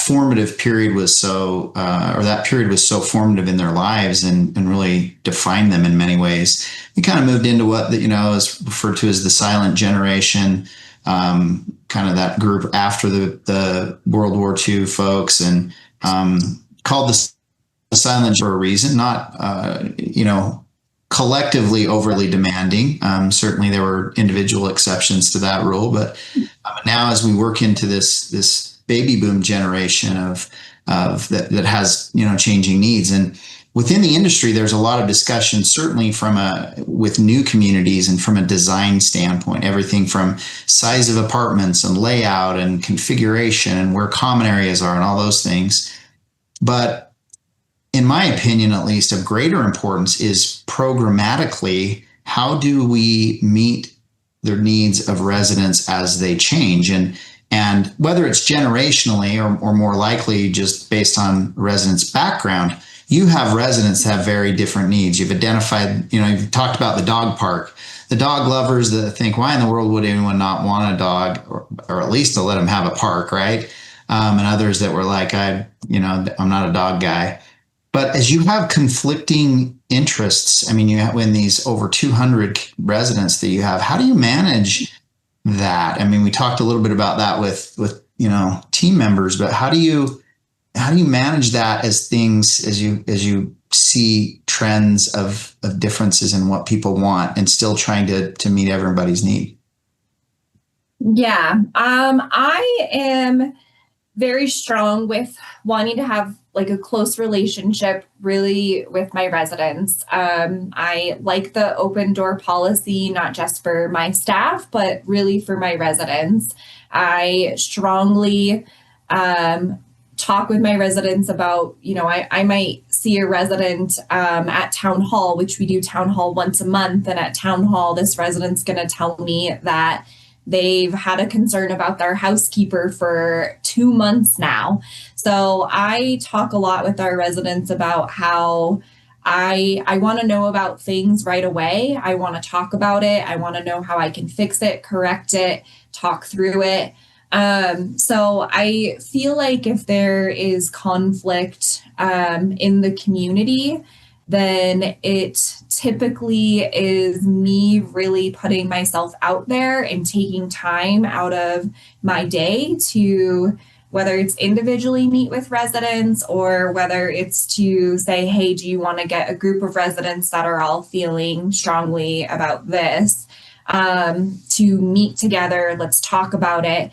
formative period was that period was so formative in their lives, and really defined them in many ways. We kind of moved into what is referred to as the silent generation, kind of that group after the World War II folks, and called the silent for a reason, not collectively overly demanding. Certainly there were individual exceptions to that rule, but now as we work into this baby boom generation of that has changing needs, and within the industry, there's a lot of discussion, certainly with new communities and from a design standpoint, everything from size of apartments and layout and configuration and where common areas are and all those things. But in my opinion, at least, of greater importance is programmatically, how do we meet the needs of residents as they change? And whether it's generationally or more likely just based on residents' background, you have residents that have very different needs. You've identified, you've talked about the dog park, the dog lovers that think, why in the world would anyone not want a dog, or at least to let them have a park, right? And others that were like, I'm not a dog guy. But as you have conflicting interests, you have in these over 200 residents that you have, how do you manage that? We talked a little bit about that with team members, but how do you manage that as you see trends of differences in what people want, and still trying to meet everybody's need? Yeah, I am very strong with wanting to have a close relationship really with my residents. I like the open door policy, not just for my staff, but really for my residents. I strongly talk with my residents about, I might see a resident at town hall, which we do town hall once a month. And at town hall, this resident's going to tell me that they've had a concern about their housekeeper for 2 months now. So I talk a lot with our residents about how I want to know about things right away. I want to talk about it. I want to know how I can fix it, correct it, talk through it. So I feel like if there is conflict in the community, then it typically is me really putting myself out there and taking time out of my day to, whether it's individually meet with residents, or whether it's to say, hey, do you want to get a group of residents that are all feeling strongly about this to meet together? Let's talk about it.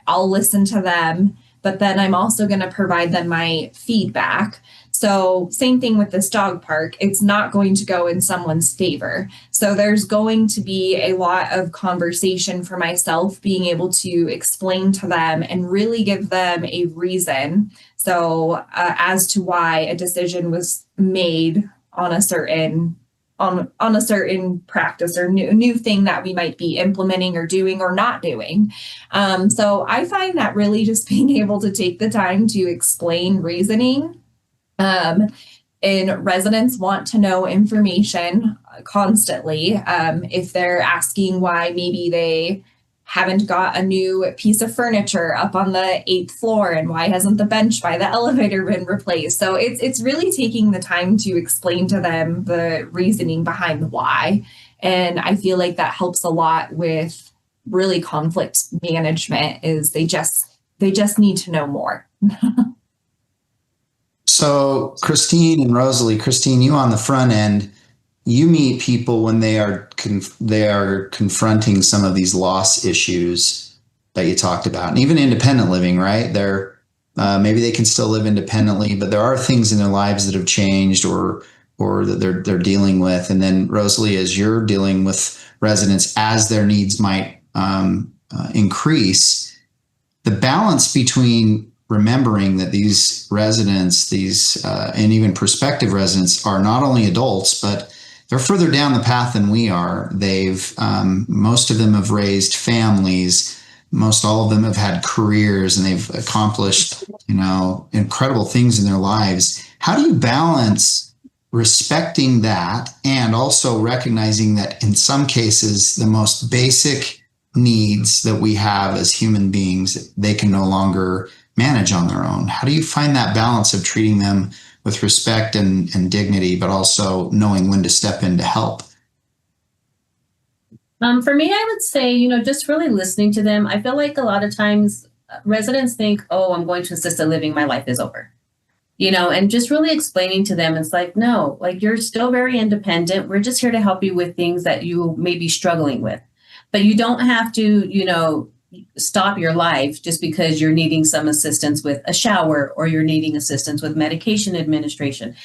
I'll listen to them, but then I'm also going to provide them my feedback. So same thing with this dog park, it's not going to go in someone's favor. So there's going to be a lot of conversation for myself, being able to explain to them and really give them a reason. So as to why a decision was made on a certain practice or new thing that we might be implementing or doing or not doing. So I find that really just being able to take the time to explain reasoning. And residents want to know information constantly. If they're asking why maybe they haven't got a new piece of furniture up on the 8th floor, and why hasn't the bench by the elevator been replaced? So it's really taking the time to explain to them the reasoning behind the why. And I feel like that helps a lot with really conflict management, is they just need to know more. So Christine and Rosalie, Christine, you on the front end, you meet people when they are confronting some of these loss issues that you talked about, and even independent living, right? They're maybe they can still live independently, but there are things in their lives that have changed or that they're dealing with. And then Rosalie, as you're dealing with residents as their needs might increase, the balance between remembering that these residents, and even prospective residents, are not only adults, but they're further down the path than we are. Most of them have raised families. Most all of them have had careers, and they've accomplished, incredible things in their lives. How do you balance respecting that and also recognizing that in some cases, the most basic needs that we have as human beings, they can no longer manage on their own? How do you find that balance of treating them with respect and dignity, but also knowing when to step in to help? For me, I would say, just really listening to them. I feel like a lot of times residents think, oh, I'm going to assisted living, my life is over. And just really explaining to them, it's like, no, like you're still very independent. We're just here to help you with things that you may be struggling with. But you don't have to, stop your life just because you're needing some assistance with a shower or you're needing assistance with medication administration.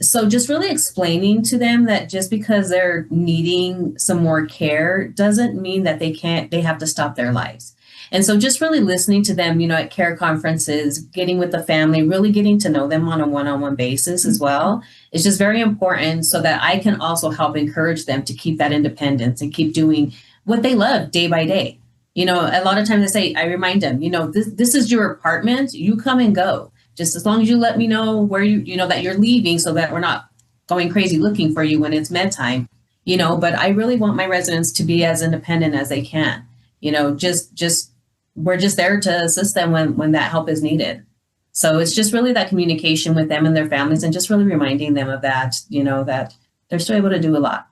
So just really explaining to them that just because they're needing some more care doesn't mean that they have to stop their lives. And so just really listening to them, at care conferences, getting with the family, really getting to know them on a one-on-one basis as well, is just very important so that I can also help encourage them to keep that independence and keep doing what they love day by day. A lot of times I remind them, this is your apartment, you come and go. Just as long as you let me know where that you're leaving so that we're not going crazy looking for you when it's bedtime, but I really want my residents to be as independent as they can, we're just there to assist them when that help is needed. So it's just really that communication with them and their families and just really reminding them of that, that they're still able to do a lot.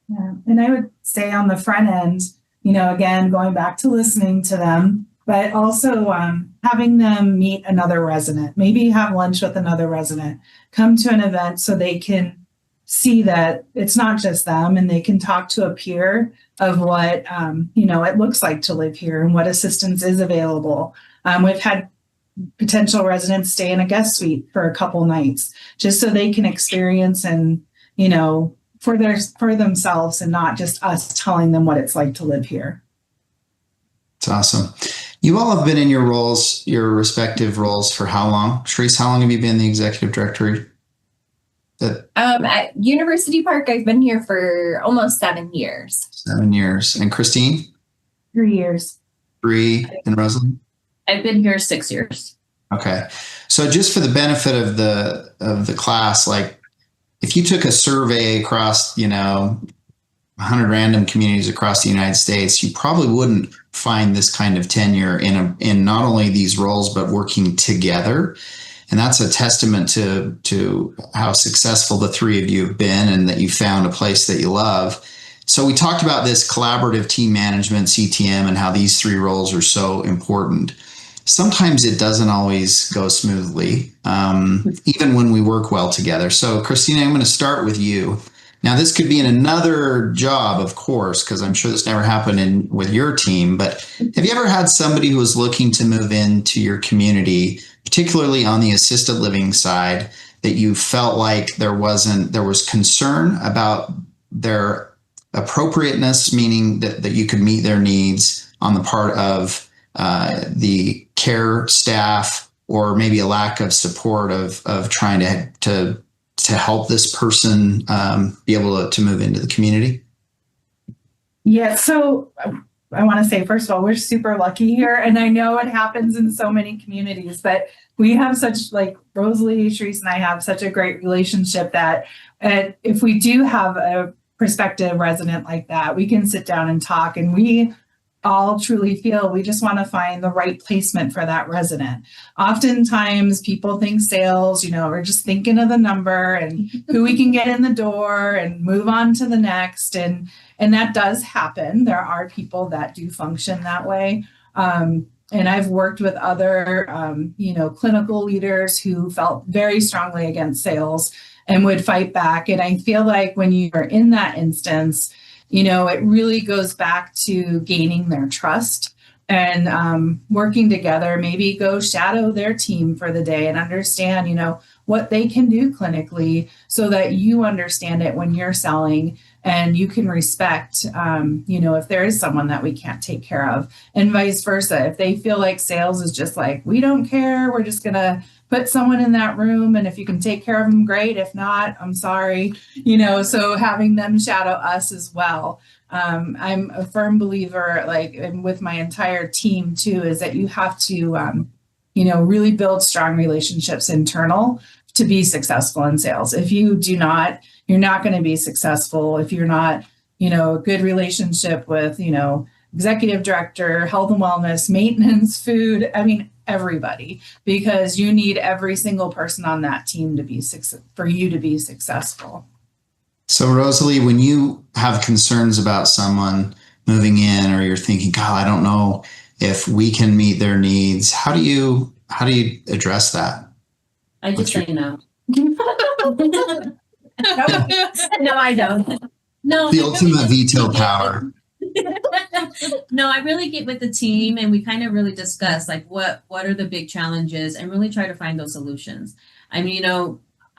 Yeah. And I would say on the front end, again, going back to listening to them, but also having them meet another resident, maybe have lunch with another resident, come to an event so they can see that it's not just them and they can talk to a peer of what, it looks like to live here and what assistance is available. We've had potential residents stay in a guest suite for a couple nights just so they can experience and, for themselves and not just us telling them what it's like to live here. It's awesome. You all have been in your respective roles for how long? Sharice, how long have you been the executive director? At University Park, I've been here for almost 7 years. 7 years. And Christine? 3 years. 3. And Rosalie? I've been here 6 years. Okay. So just for the benefit of the class, like if you took a survey across, 100 random communities across the United States, you probably wouldn't find this kind of tenure in not only these roles, but working together. And that's a testament to how successful the three of you have been and that you found a place that you love. So we talked about this collaborative team management, CTM, and how these three roles are so important. Sometimes it doesn't always go smoothly, even when we work well together. So Christina, I'm going to start with you. Now, this could be in another job, of course, because I'm sure this never happened with your team, but have you ever had somebody who was looking to move into your community, particularly on the assisted living side, that you felt like there was concern about their appropriateness, meaning that you could meet their needs on the part of the care staff, or maybe a lack of support of trying to help this person be able to move into the community? Yeah, so I want to say, first of all, we're super lucky here. And I know it happens in so many communities, but we have such, like Rosalie, Sharice, and I have such a great relationship that if we do have a prospective resident like that, we can sit down and talk, and we all truly feel we just want to find the right placement for that resident. Oftentimes people think sales, we're just thinking of the number and who we can get in the door and move on to the next. And that does happen. There are people that do function that way. And I've worked with other, clinical leaders who felt very strongly against sales and would fight back. And I feel like when you are in that instance, it really goes back to gaining their trust and working together, maybe go shadow their team for the day and understand, what they can do clinically so that you understand it when you're selling and you can respect, if there is someone that we can't take care of, and vice versa. If they feel like sales is just like, we don't care, we're just going to put someone in that room, and if you can take care of them, great. If not, I'm sorry. So having them shadow us as well. I'm a firm believer, and with my entire team too, is that you have to, really build strong relationships internal to be successful in sales. If you do not, you're not going to be successful. If you're not, a good relationship with, executive director, health and wellness, maintenance, food, everybody, because you need every single person on that team to be for you to be successful. So Rosalie, when you have concerns about someone moving in, or you're thinking, God, I don't know if we can meet their needs, how do you address that? I just say no. No, I don't. No, The ultimate veto power. No, I really get with the team, and we kind of really discuss like what are the big challenges, and really try to find those solutions.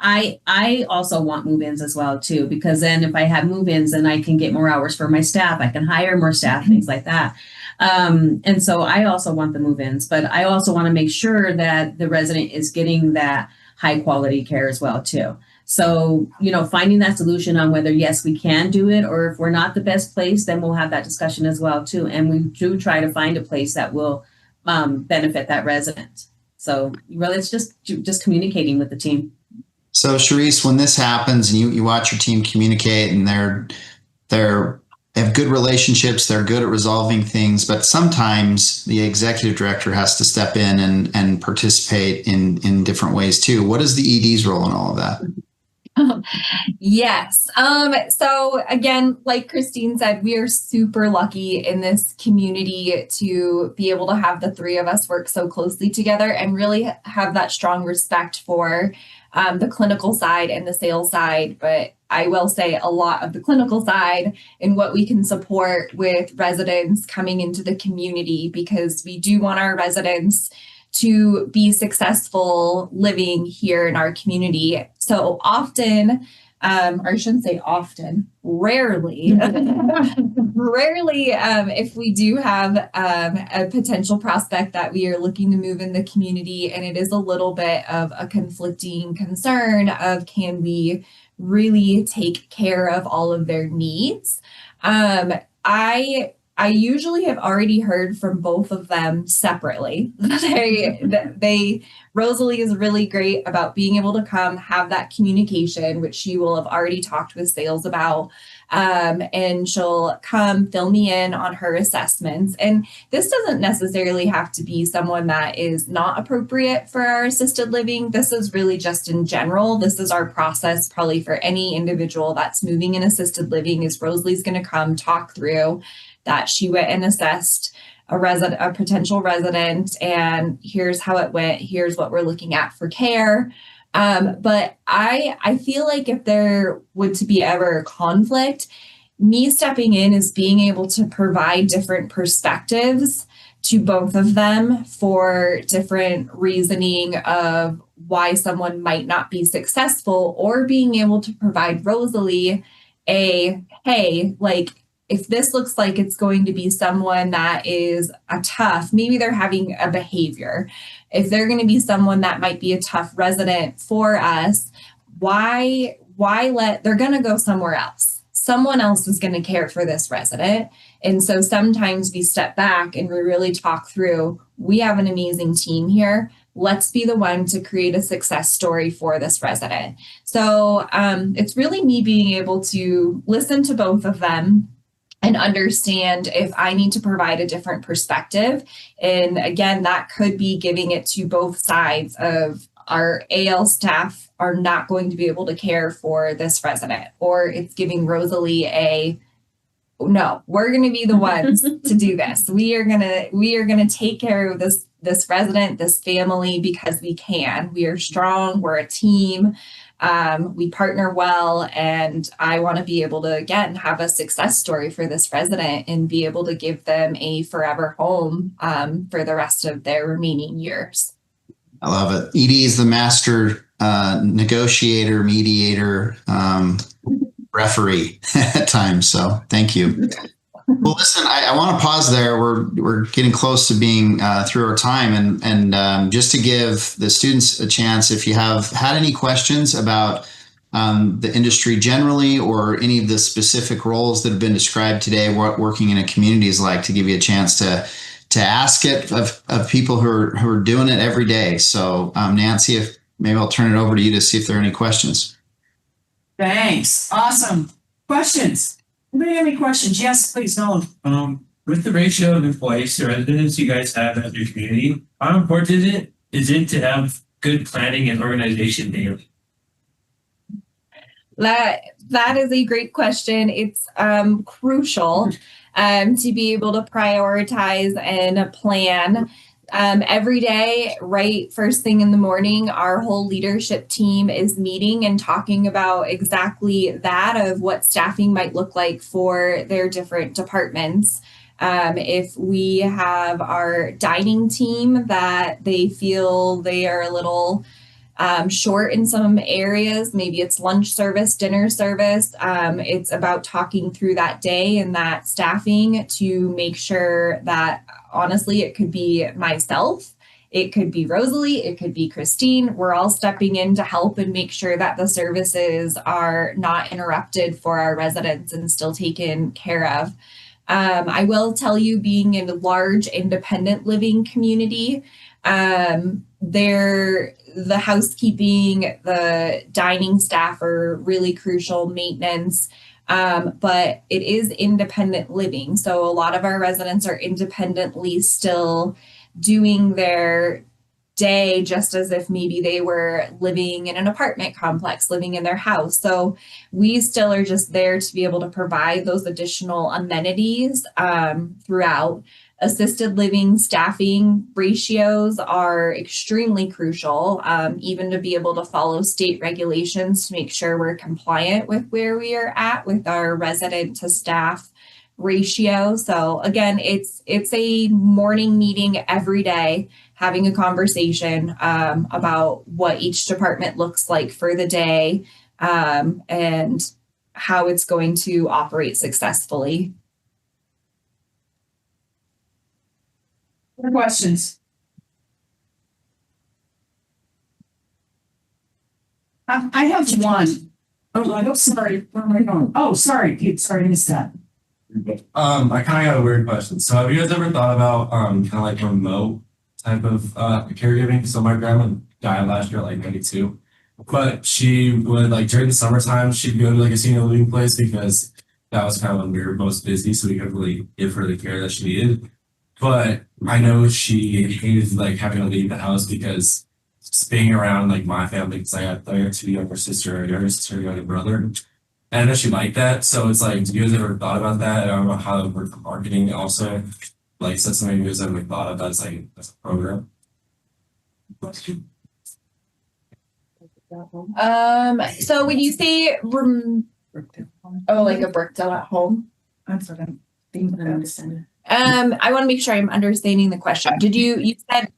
I also want move-ins as well too, because then if I have move-ins, then I can get more hours for my staff. I can hire more staff, things like that. And so I also want the move-ins, but I also want to make sure that the resident is getting that high quality care as well too. So, finding that solution on whether, yes, we can do it, or if we're not the best place, then we'll have that discussion as well too. And we do try to find a place that will benefit that resident. So really, it's just communicating with the team. So Charisse, when this happens and you watch your team communicate, and they have good relationships, they're good at resolving things, but sometimes the executive director has to step in and participate in different ways too. What is the ED's role in all of that? Yes. So again, like Christine said, we are super lucky in this community to be able to have the three of us work so closely together and really have that strong respect for the clinical side and the sales side. But I will say a lot of the clinical side and what we can support with residents coming into the community, because we do want our residents to be successful living here in our community. So often, or I shouldn't say often, rarely, if we do have a potential prospect that we are looking to move in the community, and it is a little bit of a conflicting concern of, can we really take care of all of their needs? I usually have already heard from both of them separately. Rosalie is really great about being able to come have that communication, which she will have already talked with sales about. And she'll come fill me in on her assessments. And this doesn't necessarily have to be someone that is not appropriate for our assisted living. This is really just in general. This is our process probably for any individual that's moving in assisted living, is Rosalie's going to come talk through that she went and assessed a potential resident, and here's how it went. Here's what we're looking at for care. But I feel like if there would to be ever conflict, me stepping in is being able to provide different perspectives to both of them for different reasoning of why someone might not be successful, or being able to provide Rosalie hey, like, if this looks like it's going to be someone that is maybe they're having a behavior. If they're going to be someone that might be a tough resident for us, they're going to go somewhere else. Someone else is going to care for this resident. And so sometimes we step back and we really talk through, we have an amazing team here. Let's be the one to create a success story for this resident. So it's really me being able to listen to both of them and understand if I need to provide a different perspective. And again, that could be giving it to both sides of, our AL staff are not going to be able to care for this resident, or it's giving Rosalie no, we're going to be the ones to do this. We are going to take care of this resident, this family, because we can. We are strong. We're a team. We partner well, and I want to be able to, again, have a success story for this resident and be able to give them a forever home for the rest of their remaining years. I love it. Edie is the master negotiator, mediator, referee at times. So thank you. Well, listen, I want to pause there. We're getting close to being through our time, and just to give the students a chance, if you have had any questions about the industry generally or any of the specific roles that have been described today, what working in a community is like, to give you a chance to ask it of people who are doing it every day. So Nancy, if maybe I'll turn it over to you to see if there are any questions. Thanks. Awesome. Questions? Anybody have any questions? Yes, please, Nolan. With the ratio of employees to residents you guys have at your community, how important is it to have good planning and organization daily? That is a great question. It's crucial to be able to prioritize and plan. Every day, right first thing in the morning, our whole leadership team is meeting and talking about exactly that, of what staffing might look like for their different departments. If we have our dining team that they feel they are a little short in some areas, maybe it's lunch service, dinner service. It's about talking through that day and that staffing to make sure that, honestly, it could be myself, it could be Rosalie, it could be Christine. We're all stepping in to help and make sure that the services are not interrupted for our residents and still taken care of. I will tell you, being in a large independent living community, the housekeeping, the dining staff are really crucial, maintenance, but it is independent living. So a lot of our residents are independently still doing their day just as if maybe they were living in an apartment complex, living in their house. So we still are just there to be able to provide those additional amenities throughout. Assisted living staffing ratios are extremely crucial, even to be able to follow state regulations to make sure we're compliant with where we are at with our resident to staff ratio. So again, it's a morning meeting every day, having a conversation about what each department looks like for the day, and how it's going to operate successfully. Other questions? I have one. Oh, I don't, sorry. Where am I going? Oh, sorry, Pete. Sorry, I missed that. I kind of got a weird question. So have you guys ever thought about kind of like remote type of caregiving? So my grandma died last year at like 92, but she would, like, during the summertime, she'd go to like a senior living place because that was kind of when we were most busy, so we could really give her the care that she needed. But I know she hated like having to leave the house because just being around like my family, because I got two younger sister, younger brother. And I know she liked that. So it's like, do you guys ever thought about that? I don't know how it worked for marketing also. Like, is that something you guys ever thought of as like as a program? So when you say like a Brookdale at home, That's what I'm thinking. I want to make sure I'm understanding the question. You said?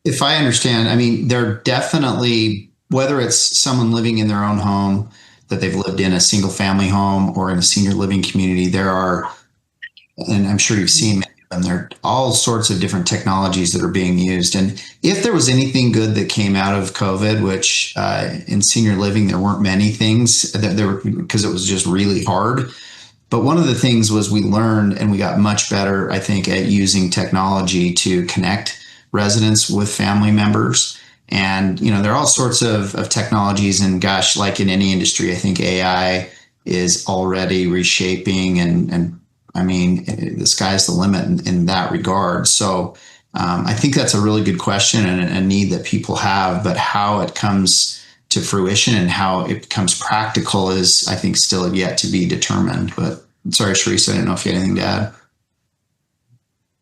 If I understand, I mean, they're definitely, whether it's someone living in their own home that they've lived in, a single family home, or in a senior living community, there are, and I'm sure you've seen many of them, there are all sorts of different technologies that are being used. And if there was anything good that came out of COVID, which in senior living, there weren't many things that there were, because it was just really hard. But one of the things was we learned and we got much better, I think, at using technology to connect residents with family members. And, you know, there are all sorts of technologies, and gosh, like in any industry, I think AI is already reshaping and I mean, the sky's the limit in that regard. So I think that's a really good question and a need that people have, but how it comes to fruition and how it becomes practical is, I think, still yet to be determined. But sorry, Sharice, I didn't know if you had anything to add.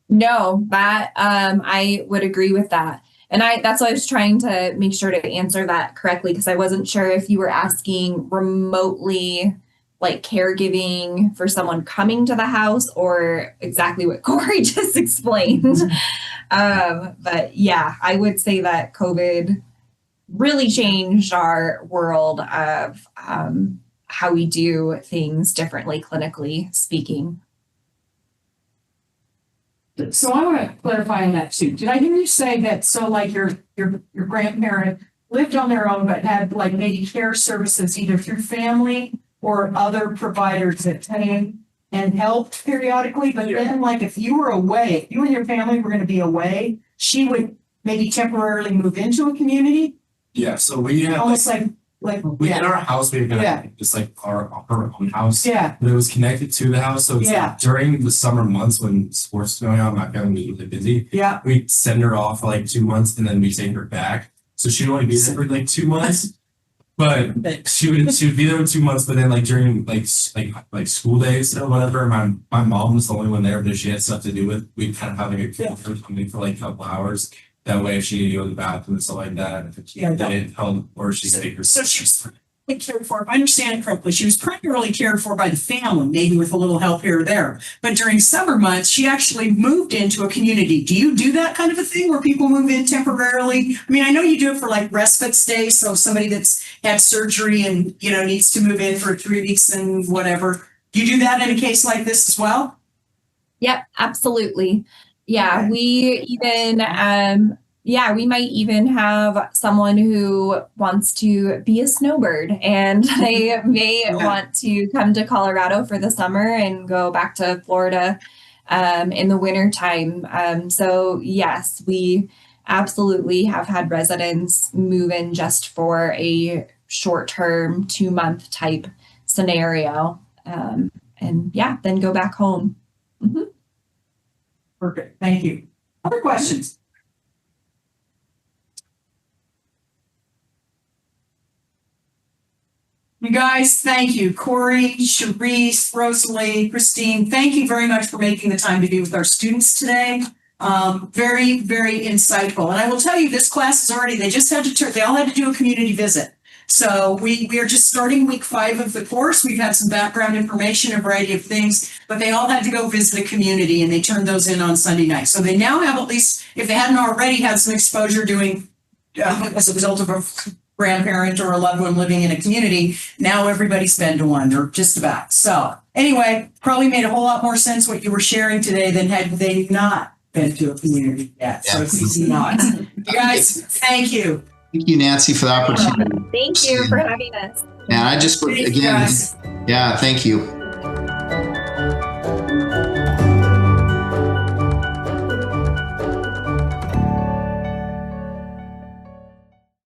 No, that I would agree with that. And that's why I was trying to make sure to answer that correctly, because I wasn't sure if you were asking remotely, like caregiving for someone coming to the house, or exactly what Corey just explained. But yeah, I would say that COVID really changed our world of how we do things differently, clinically speaking. So I want to clarify on that too. Did I hear you say that, so like your grandparent lived on their own, but had like maybe care services either through family or other providers that came and helped periodically, but then like if you were away, if you and your family were going to be away, she would maybe temporarily move into a community, Yeah, so we have almost like we in our house we have Yeah. it's like our own house. yeah, But it was connected to the house, so it's Yeah. like during the summer months when sports is going on, my family was really busy. yeah. We send her off for like 2 months and then we take her back. So she'd only be there for like 2 months. But she would be there for 2 months, but then like during like school days or whatever, my mom was the only one there, but if she had stuff to do with, we'd kind of have like a kid for something for like a couple hours. That way if she needed to go to the bathroom and stuff like that, if she Yeah, didn't help or she'd take her. So she was primarily cared for, if I understand it correctly, she was primarily cared for by the family, maybe with a little help here or there. But during summer months, she actually moved into a community. Do you do that kind of a thing where people move in temporarily? I mean, I know you do it for like respite stays, so somebody that's had surgery and, you know, needs to move in for 3 weeks and whatever. Do you do that in a case like this as well? Yep, absolutely. Yeah, Okay. we even we might even have someone who wants to be a snowbird and they may want to come to Colorado for the summer and go back to Florida in the winter time. So yes, we absolutely have had residents move in just for a short-term 2-month type scenario. And yeah, then go back home. Mhm. Perfect, thank you. Other questions? You guys, thank you. Corey, Sharice, Rosalie, Christine, thank you very much for making the time to be with our students today. Very, very insightful. And I will tell you, this class is already, they just had to, they all had to do a community visit. So we are just starting week 5 of the course. We've had some background information, a variety of things, but they all had to go visit a community and they turned those in on Sunday night. So they now have, at least, if they hadn't already, had some exposure doing, as a result of a grandparent or a loved one living in a community. Now everybody's been to one, or just about. So anyway, probably made a whole lot more sense what you were sharing today than had they not been to a community yet. So it's easy not. You guys, thank you. Thank you, Nancy, for the opportunity. Thank you for having us. And I just, Thank you, again, guys. yeah, thank you.